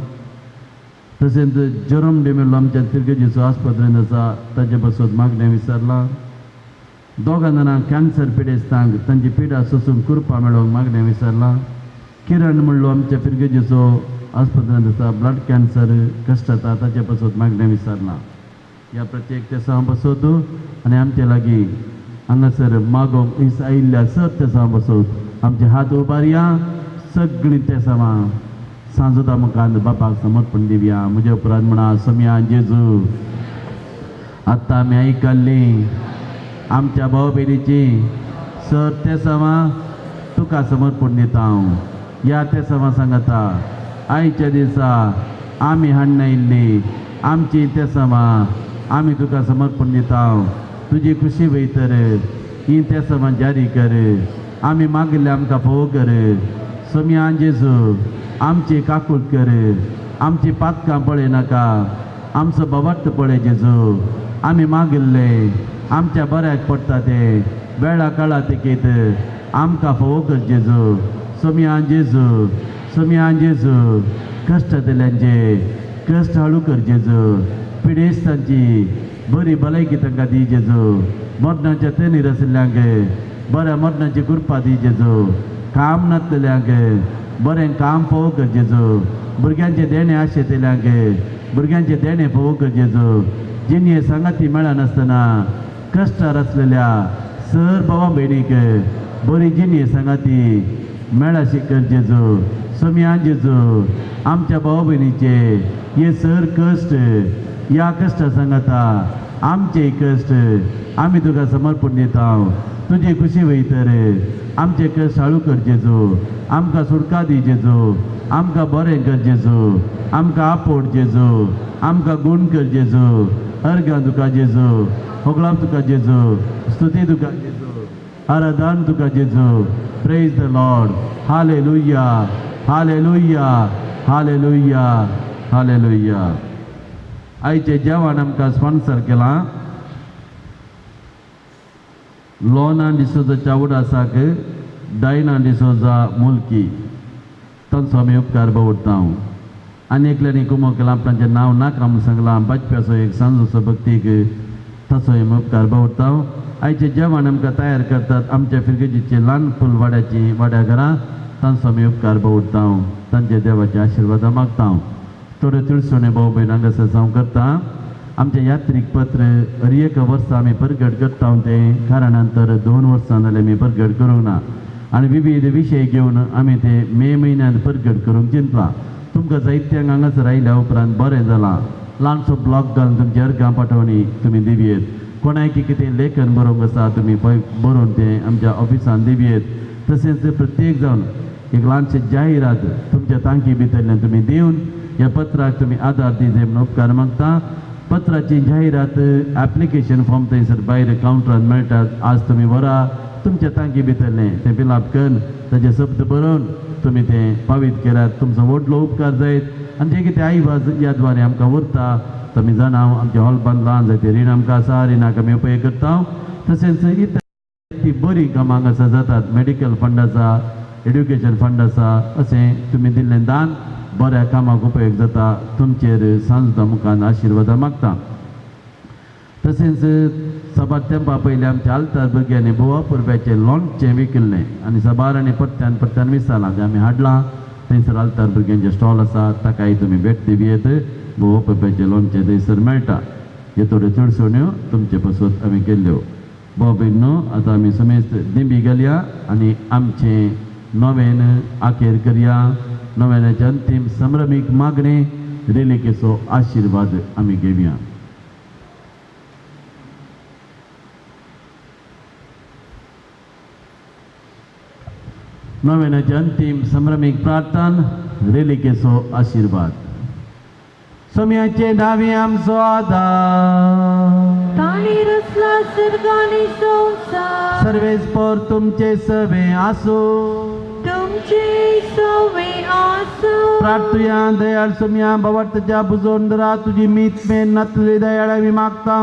तशेंच जरोम डेमेलो आमच्या तिरगेजीचो आस्पत्रेंत आसा ताचे पासून मागणें विचारलां दोगां जाणांक कॅन्सर पिडेस्तांक तांची पिडा सोसूंक कुरपा मेळोवंक मागणें विचारलां किरण म्हणलो आमच्या पिरगेजीचो आस्पत्रेंत आसा ब्लड कॅन्सर कशें जाता ताचे पासून मागणें विचारलां ह्या प्रत्येक तेसां बसोतू आनी आमचे लागीं हांगासर मागोवंक इस आयिल्ल्या सर तेसां बसोत आमचे हात उबारया सगळीं तेसां सांजोदा मुखांत बापाक समर्पण दिवया म्हज्या उपरांत म्हणा सोम्या जेजू आतां आमी आयकल्लीं आमच्या भाव भयणीची सर तेसां तुका समर्पण दिता हांव ह्या तेसां सांगता आयच्या दिसा आमी हाडून आयिल्लीं आमची तेसां आमी तुका समर्पण दिता तुजी खुशी वयतर ही तेसां जारी कर आमी मागिल्लें आमकां फोव कर सोम्या जेजू आमची काकूट कर आमची पातकां पळय नाका आमचो बवट्ट पळय जेजू आमी मागिल्ले आमच्या बऱ्याक पडटा ते वेळा काळा तिकेत आमकां फोव कर जेजू सोम्या जेजू कश्ट दिल्यांचे कश्ट हळू कर जेजू पिडेस्तांची बरी भलायकी तांकां दी जेजू मरणाच्या तेनीर आशिल्ल्यांक बऱ्या मरणाची कृपा दी जेजू काम नासलेल्यांक बरें काम फोव कर जेजू भुरग्यांचे देणे आशेतल्यांक भुरग्यांचे देणे फोव कर जेजू जिणे सांगाती मेळनासतना कश्टार आसलेल्या सर भावा भयणीक बरी जिणे सांगाती मेळाशी कर जेजू सोम्या जेजू आमच्या भाव भयणीचे हे सर कश्ट ह्या कश्टा सांगाता आमचे कश्ट आमी तुका समर्पण दिता तुजी खुशी वयतर आमचे कश्ट हळू कर जेजू आमकां सुटका दी जेजू आमकां बरें कर जेजू आमकां आपोड जेजू आमकां गूण कर जेजू अर्गां तुका जेजू होगळां तुका जेजू स्तुती तुका जेजू आराधन तुका जेजू praise the Lord hallelujah hallelujah hallelujah hallelujah आयचे जेवण आमकां स्पॉन्सर केलां लोना डिसोजा चावडासाक डायना डिसोजा मुल्की तांचो आमी उपकार भोगता आनी एकल्यांनी कुमो केला आपणाचें नांव नाका म्हूण सांगलां बाजप्याचो एक सांजोचो भक्तीक ताचो आमी उपकार भोगता आयचें जेवण आमकां तयार करतात आमच्या फिरगेजीचे ल्हान फुलवाड्याची वाड्या घरां तांचो आमी उपकार भोगता तांचे देवाचे आशिर्वाद मागता थोडे तुळसोणे भाव भयण हांगासर जावं करता आमचें यात्रीक पत्र हर एक वर्सा आमी परगट करता तें कारणांतर 2 वर्सां जालें आमी परगट करूंक ना आनी विविध विशय घेवन आमी ते मे म्हयन्यांत परगट करूंक चिंतलां तुमकां जायत्यांक हांगासर आयल्या उपरांत बरें जालां ल्हानसो ब्लॉक घालून तुमचे अर्गां पाठोवणी तुमी दिवयेत कोणाक कितें लेखन बरोवंक आसा तुमी बरोवन तें आमच्या ऑफिसान दिवयेत तशेंच प्रत्येक जावन एक ल्हानशें जाहिरात तुमच्या तांकी भितरल्यान तुमी दिवन ह्या पत्राक तुमी आदार दिवचे म्हूण उपकार मागता पत्राची जाहिरात ॲप्लिकेशन फॉर्म थंयसर भायर कावंटरान मेळटात आज तुमी व्हरा तुमच्या तांकी भितरले तें पिलाप करून ताचे शब्द बरोवन तुमी तें पावीत केल्यात तुमचो व्हडलो उपकार जायत आनी जें कितें आईबाज ह्या द्वारे आमकां उरता तुमी जाणा आमचें हॉल बांदलां जायते रीण आमकां आसा रिणाक आमी उपेग करता तशेंच इतर ती बरी कामां आसा जातात मेडिकल फंड आसा एड्युकेशन फंड आसा अशें तुमी दिल्लें दान बऱ्या कामाक उपयोग जाता तुमचेर सांजदा मुखान आशिर्वादा मागता तशेंच सभा तेंपा पयलीं आमच्या आल्तार भुरग्यांनी बोवा पुरब्याचें लॉन्चें विकिल्लें आनी सबार आनी परत्यान विसालां जें आमी हाडलां थंयसर आल्तार भुरग्यांचें स्टॉल आसा ताकाय तुमी भेट दिवयेत बोवा पुरब्याचें लॉन्चें थंयसर मेळटा ह्यो थोड्यो चडसोण्यो तुमचे पासून आमी केल्ल्यो भयणो आतां आमी समेस्त दिंबी घालया आनी आमचें नवेन आखेर करया नव्यानाचे अंतीम संभ्रमीक मागणे रेलिकेचो आशिर्वाद आमी घेवया नव्यानाचे अंतीम संभ्रमीक प्रार्थना रेलिकेचो आशिर्वाद सोम्याचे नावे आमचो आदार ताणी रचला सर्गानी संसार सर्वेस पर तुमचे सवे आसो तुमचे सवे आसो प्रार्थया दयाळ सोम्या भवार्थच्या बुजोंदरा तुझी मीत मेन नतली दयाळ आमी मागता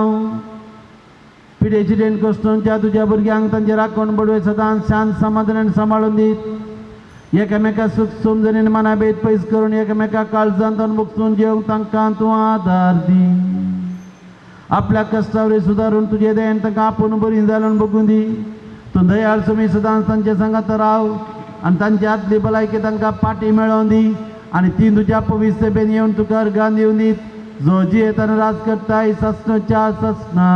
पिढे चिडेन कश्टांच्या तुझ्या भुरग्यांक तांचे राखण बडवे सदांच शांत समाधानान सांबाळून दीत एकामेका सुख समजणेन मना भेद पयस करून एकामेका काळजांत मुक्सून जेवंक तांकां तूं आदार दी आपल्या कश्टावरी सुदारून तुझे दयेन तांकां आपूण बरी जालन बगून दी तूं दयाळ सोमी सदांच तांचे सांगात राव आनी तांची आदली भलायकी तांकां पाटी मेळोवन दी आनी ती तुज्या पवित्र सभेन येवन तुका अर्गां दिवन दीत जो जियेत आनी राज करताय ससनोच्या ससना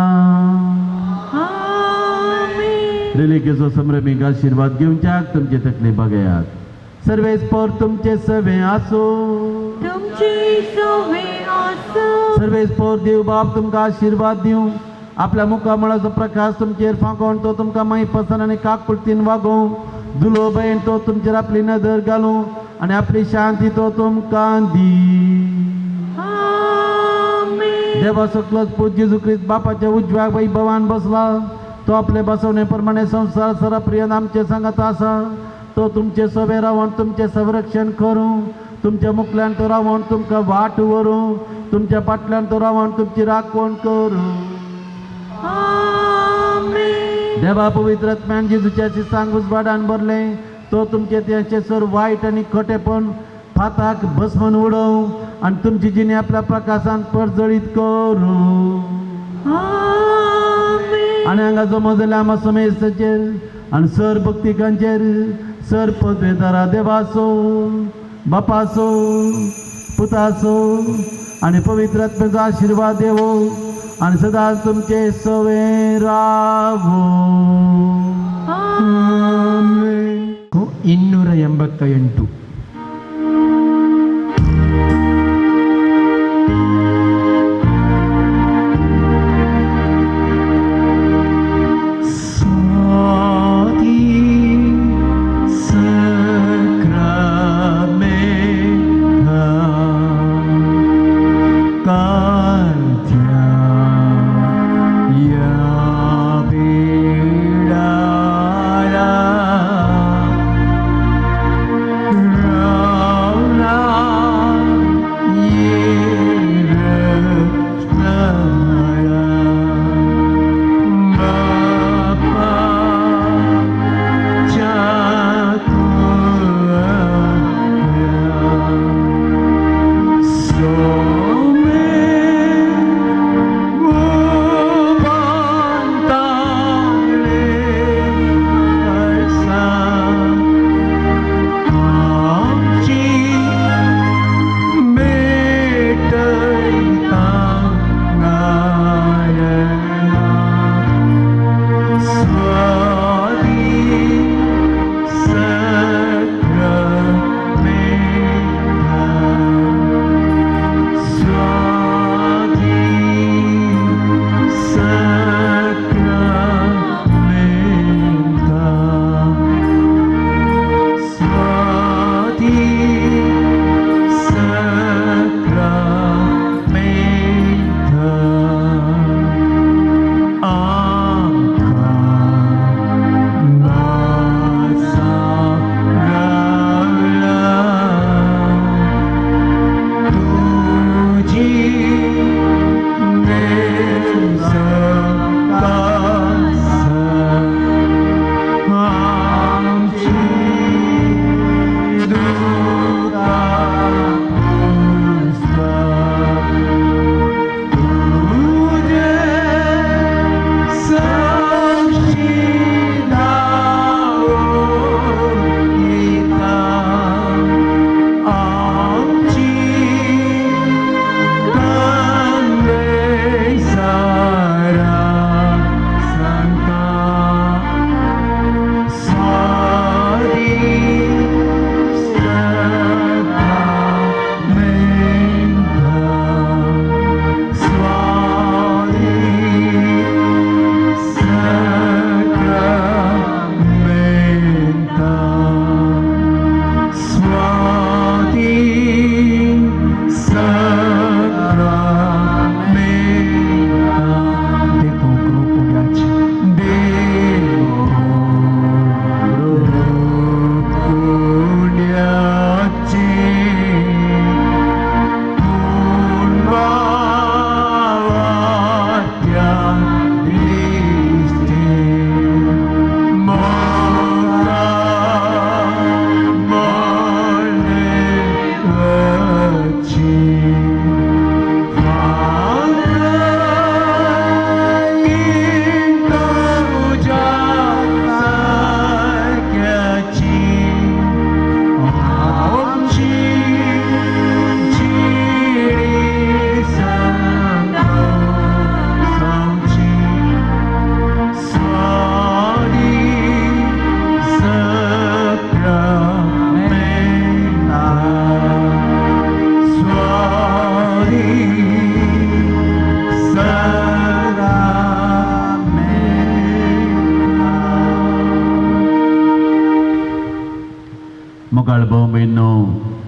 रेलिकेचो संभ्रमीक आशिर्वाद घेवच्याक तुमचे तकले बगयात सर्वेस पर तुमचे सवे आसो तुमचे सवे आसो सर्वेस पर देव बाप तुमकां आशिर्वाद दिवं आपल्या मुखामळाचो प्रकाश तुमचेर फांकोवन तो तुमकां माई पसन आनी काकुळतीन वागोवं दुलो बयण तो तुमचेर आपली नदर घालूं आनी आपली शांती तो तुमकां दी देवा सकलोच पूज जेजू ख्रिस्त बापाच्या उजव्या वैभवान बसला तो आपले बसवणे प्रमाणे संसार सरप्रिय आमचे सांगत आसा तो तुमचे सवे रावण तुमचे संरक्षण करूं तुमच्या मुखल्यान तो रावण तुमकां वाट व्हरूं तुमच्या फाटल्यान तो रावण तुमची राखण करूं देवा पवित्र आत्म्यान जेजूच्या शिसांक उजवाडान भरले तो तुमचे त्याचे सर वायट आनी खोटेपण फाताक भस्मन उडोवं आनी तुमची जिणे आपल्या प्रकाशान परजळीत करूं आनी हांगा जमो जाल्या आमा समेस्ताचेर आनी सर भक्तिकांचेर सर पदवेदारा देवाचो बापाचो पुताचो आनी पवित्र आत्म्याचो आशिर्वाद देवो आनी सदांच तुमचे सवे रावो 288 Hallelujah.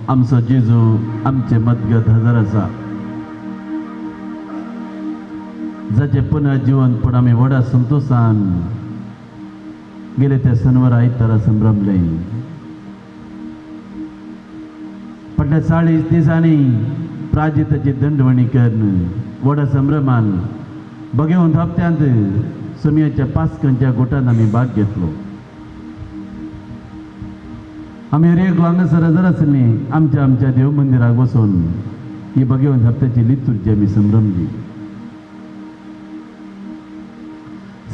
आमचो जेजू आमचे मदगत हजर आसा जाचे पुनर्जीवनपण आमी व्हडा संतोशान गेले त्या शनिवार आयतारा संभ्रमले फाटल्या 40 दिसांनी प्राजिताची दंडवणी करून व्हडा संभ्रमान भगवंत हप्त्यांत सुमयाच्या पास्कांच्या गोठान आमी भाग घेतलो आमी रेग हांगासर हजर आसली आमच्या देव मंदिराक वचून ही भगवंत हप्त्याची लितुर्जी आमी संभ्रमली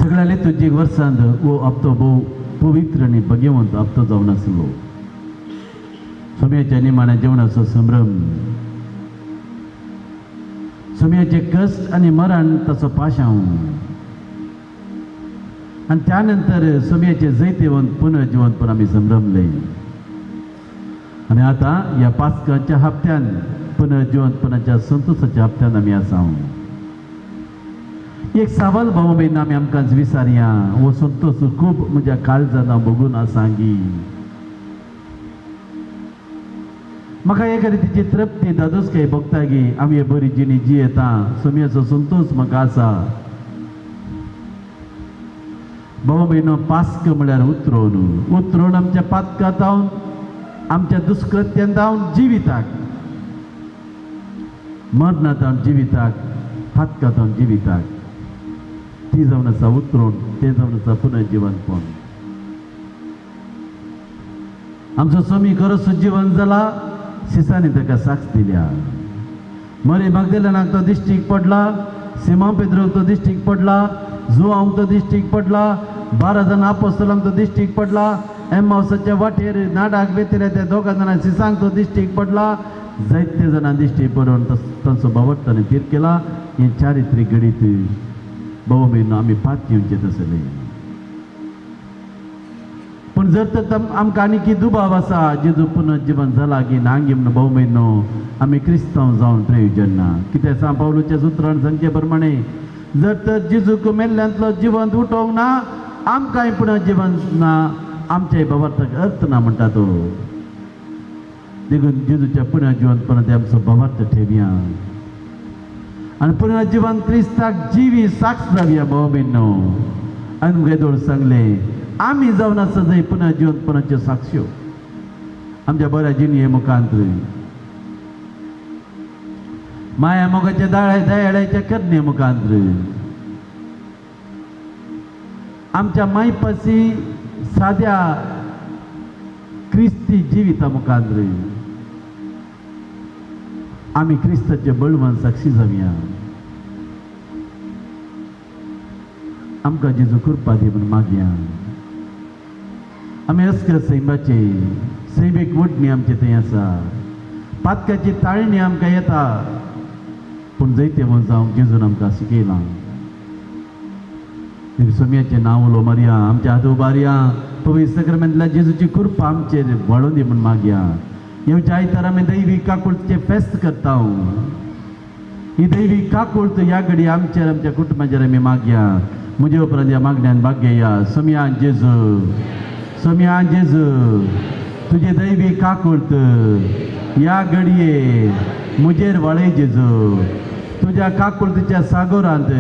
सगळ्या लितुर्जीक वर्सांत हो हप्तो भोव पवित्र आनी भगवंत हप्तो जावन आसलो सुमयाच्या निमाण्या जेवणाचो संभ्रम सुमयाचे कश्ट आनी मरण ताचो पाशांव आनी त्या नंतर सुमयाचे जैतेवंत पुनर्जीवनपण आमी संभ्रमले आनी आतां ह्या पास्काच्या हप्त्यान पुनर्जीवनपणाच्या संतोशाच्या हप्त्यान आमी आसा एक सवाल भाऊ भयण आमी आमकांच विचारया हो संतोश खूब म्हज्या काळजान हांव बघून आसांगी म्हाका एका रितीची तृप्ती दादोसकाय भोगता गी आमी हे बरी जिणी जियेता सुमयाचो संतोश म्हाका आसा भाऊ भयणो पास्क म्हळ्यार उतरोवन आमच्या पातकांत हांव आमच्या दुष्कृत्यांत हांव जिविताक मरणांत हांव जिविताक पातकांत हांव जिविताक ती जावन आसा उतरोवन तें जावन आसा पुनर्जीवनपण आमचो स्वामी खरो सजीवन जाला सिसांनी ताका साक्ष दिल्या मरी मागदलेनाक तो दिश्टीक पडला सिमोन पेद्रोक तो दिश्टीक पडला जुआंक तो दिश्टीक पडला 12 जाण आपोस्तलांक तो दिश्टीक पडला एम्माउसाच्या वाटेर नाडाक वेतले त्या 2 जाणां सिसांक तो दिश्टीक पडला जायते जाणां दिश्टीक पडून तांचो भावट ताणें तीर केला हे चारित्रीक घडीत भाऊ भयण आमी पात घेवचेत आसले पूण जर तर आमकां आनीक दुबाव आसा जेजू पुनर्जीवन जाला की नांगी म्हण भाऊ भयणो आमी क्रिस्तांव जावन प्रयोजन ना कित्याक सांग पावलोच्या सुत्रान सांगचे प्रमाणे जर तर जेजूक मेल्ल्यांतलो जिवंत उठोवंक ना आमकांय पुनर्जीवन ना आमच्या भावार्थाक अर्थ ना म्हणटा तो देखून जेजूच्या पुनर्जीवनपणांत आमचो भावार्थ ठेवया आनी पुनर्जीवन क्रिस्ताक जिवी साक्ष जावया भाऊ भयणो आनी मुखेदोळ सांगले आमी जावन आसा जंय पुनर्जीवनपणाच्यो साक्ष्यो आमच्या बऱ्या जिणये मुखांत माया मोगाच्या दयाळ्याच्या करणे मुखांत आमच्या मायपासी साद्या क्रिस्ती जिविता मुखांत आमी क्रिस्ताचे बळवंत साक्षी जावया आमकां जेजू कृपा दी म्हूण मागया आमी अस्कर सैमाचे सैमीक वडणी आमचे थंय आसा पातकाची ताळणी आमकां येता पूण जैते म्हूण जावंक जेजून आमकां शिकयलां सुमयाचें नांव उलो मारया आमच्या हात उबारया पवित्र सक्रामेंतल्या जेजूची कृपा आमचेर वाडोवन दी म्हूण मागया येवच्या आयतार आमी दैवी काकुळचे फेस्त करता ही दैवी काकुळत ह्या घडी आमचेर आमच्या कुटुंबाचेर आमी मागया म्हजे उपरांत ह्या मागण्यान भाग घेया सुमयान जेजू तुजे दैवी काकुळत ह्या घडये म्हजेर वाळय जेजू तुज्या काकुळतीच्या सागोरांत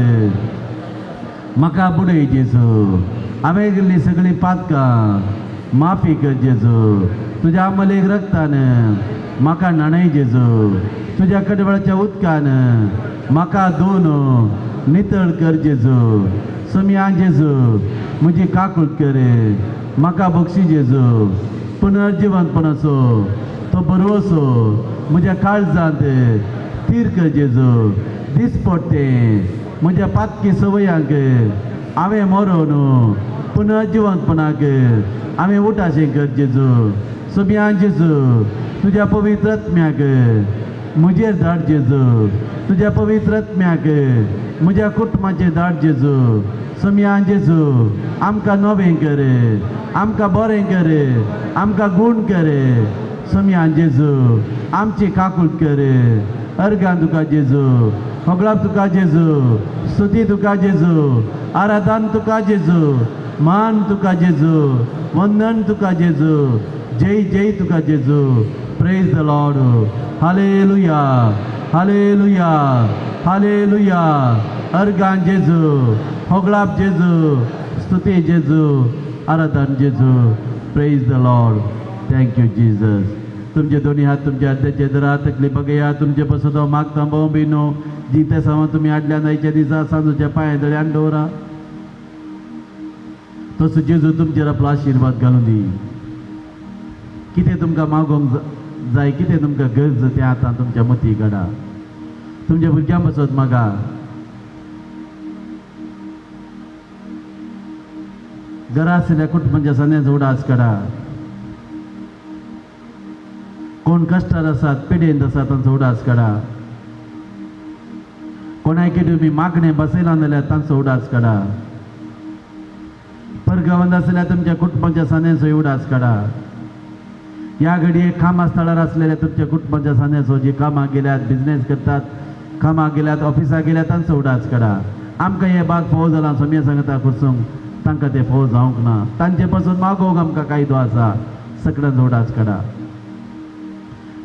म्हाका बुडय जेजू हांवें गेल्ली सगळीं पातकां माफी कर जेजू तुज्या अमलेक रक्तान म्हाका न्हाणय जेजू तुज्या कडवळाच्या उदकान म्हाका धुवन नितळ कर जेजू सुमयान जेजू म्हजी काकूळ कर म्हाका बक्षी जेजू पुनर्जीवनपणाचो तो बरोसो म्हज्या काळजांत तीर कर जेजू दीस पडटे म्हज्या पातकी सवयांक हांवें मरोवन पुनर्जीवनपणाक हांवें उठाशें कर जेजू सुमयान जेजू तुज्या पवित्र आत्म्याक म्हजेर धाड जेजू तुज्या पवित्र आत्म्याक म्हज्या कुटुंबाचेर धाड जेजू सुमयान जेजू आमकां नवें कर आमकां बरें कर आमकां गूण कर सुमयान जेजू आमची काकूळ कर अर्गां तुका जेजू होगळाप तुका जेजू स्तुती तुका जेजू आराधन तुका जेजू मान तुका जेजू वंदन तुका जेजू जय जय तुका जेजू Praise the Lord. Hallelujah. Hallelujah. Hallelujah. Argan Jesu. Hoglap Jesu. Stuti Jesu. Aradhan Jesu. Praise the Lord. Thank you, Jesus. तुमचे दोन्ही हात तुमच्या अध्याचे दरा तकली बघया तुमचे पसदो मागता बिनो जिते समा तुम्ही आडल्या नाहीच्या दिसा सांजूच्या पांय दळे अंडोरा तसं जेजू तुमचेर आपलो आशीर्वाद घालून दी कितें तुमकां मागोंक जाय कितें तुमकां गरज तें आतां तुमच्या मती काडा तुमच्या भुरग्यां बसत मागा घरा आसलेल्या कुटुंबाच्या सन्याचो उडास काडा कोण कश्टार आसात पिडेंत आसात तांचो उडास काडा कोणायके तुम्ही मागणे बसयला जाल्यार तांचो उडास काडा परगांवांत आसलेल्या तुमच्या कुटुंबाच्या सन्याचो उडास काडा ह्या घडये कामा स्थळार आसलेल्या तुमच्या कुटुंबाच्या सन्याचो जी कामां गेल्यात बिझनेस करतात कामां गेल्यात ऑफिसाक गेल्यात तांचो उडास काडा आमकां हे भाग फोव जाला सोम्या सांगता खुसूंक तांकां ते फोव जावंक ना तांचे पासून मागोवंक आमकां कायदो आसा सगळ्यांचो उडास काडा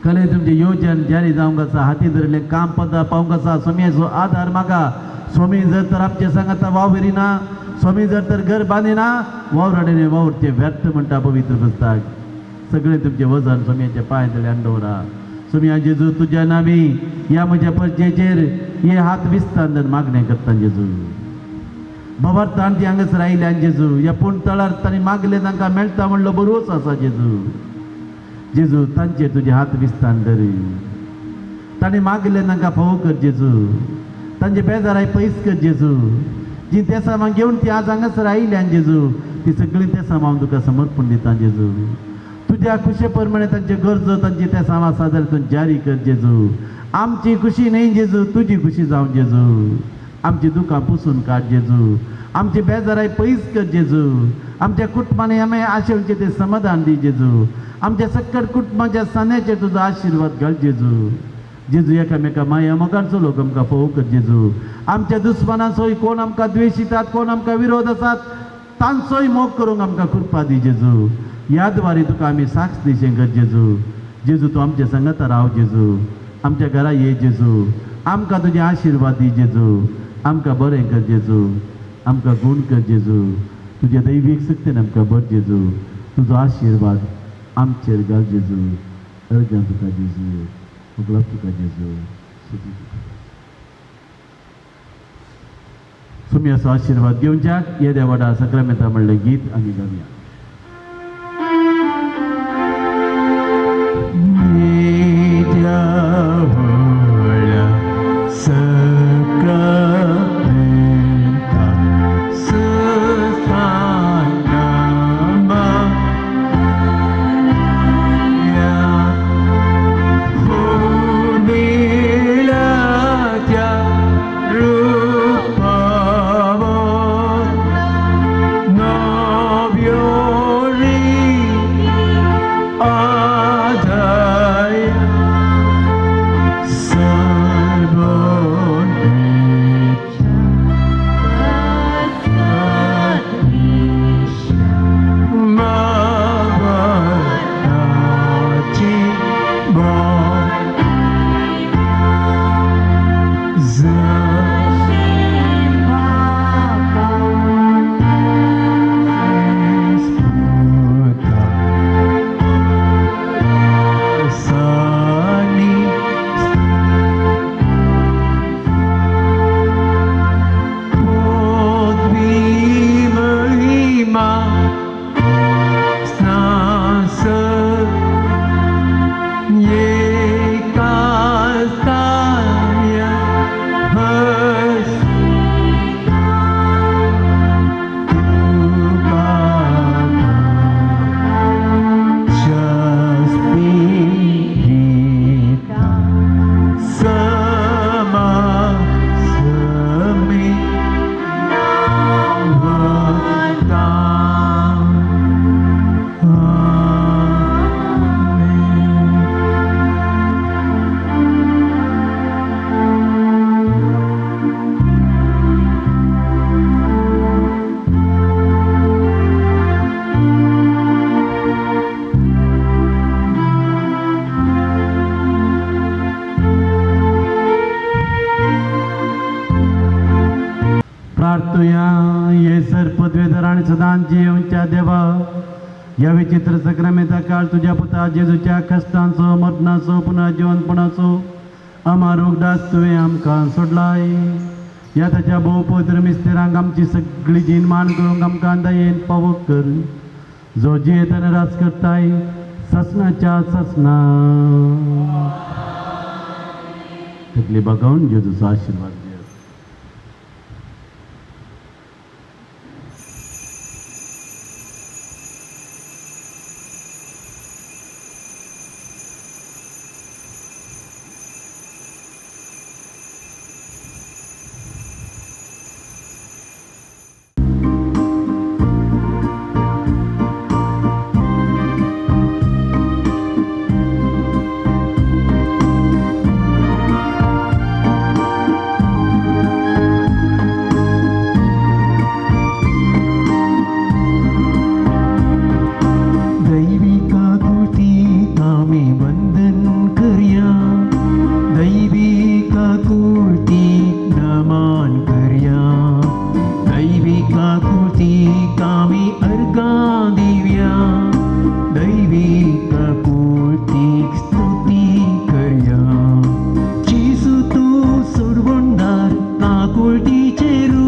कले तुमचे योजन जारी जावंक आसा हाती धरले काम पदां पावंक आसा सोम्याचो आधार मागा स्वामी जर तर आमचे सांगता वावरिना स्वामी जर तर घर बांदिना वावराडे वावरचे व्यर्थ म्हणटा पवित्र पुस्तक सगळे तुमचे वजन स्वामीचे पांय तळे अंडोरा स्वामी जेजू तुज्या नामी ह्या म्हज्या परचेचेर हे हात विस्तार मागणे करता जेजू बाबार तांची हांगासर आयल्यान जेजू ह्या पूण तळार तांणी मागले तांकां मेळटा म्हणलो बरोच आसा जेजू जेजू तांचेर तुजे हात विस्तार धरी तांणी मागले तांकां फोव कर जेजू तांचे बेजाराय पयस कर जेजू जी ते सामान घेवन ती आज हांगासर आयल्यान जेजू ती सगळी ते सामान तुका समर्पण दिता जेजू तुज्या खुशे प्रमाणे तांचे गरजो तांचे ते सामान सादर जारी कर जेजू आमची खुशी न्ही जेजू तुजी खुशी जावं जेजू आमची दुकां पुसून काड जेजू आमची बेजाराय पयस कर जेजू आमच्या कुटुंबाने आमी आशेवचे ते समाधान दी जेजू आमच्या सकट कुटुंबाच्या सण्याचेर तुजो आशीर्वाद घाल जेजू जेजू एकामेका माया मोगाचो लोक आमकां फोव कर जेजू आमच्या दुस्मानाचोय कोण आमकां द्वेशितात कोण आमकां विरोध आसात तांचोय मोग करूंक आमकां कृपा दी जेजू ह्या द्वारे तुका आमी साक्ष दिशें कर जेजू जेजू तूं आमच्या संगता राव जेजू आमच्या घरा ये जेजू आमकां तुजे आशीर्वाद दी जेजू आमकां बरें कर जेजू आमकां गूण कर जेजू तुज्या दैवीक शक्तीन आमकां भर जेजू तुजो आशीर्वाद आमचेर घाल जेजू अर्गां तुका जेजू उगलाप तुका जेजू तुमी असो आशीर्वाद घेवच्याक हे देवाडा सक्रामेंता म्हणलें गीत आमी गावया Novio तुया ये सर पदवेदार आणि सदांची येऊनच्या देवा या विचित्र सक्रामेचा काळ तुझ्या पुता जेजूच्या कष्टांचो मरणाचो पुन्हा जिवंतपणाचो आम्हा रोगदास तुवें आमकां सोडलाय. या ताच्या भोव पवित्र मिस्तेरांक आमची सगळी जीण मान करूंक आमकां दयेन पावक कर. जो जियेतना रास करताय ससनाच्या ससना तकली बगावन जेजूचो आशीर्वाद दिया. Cheru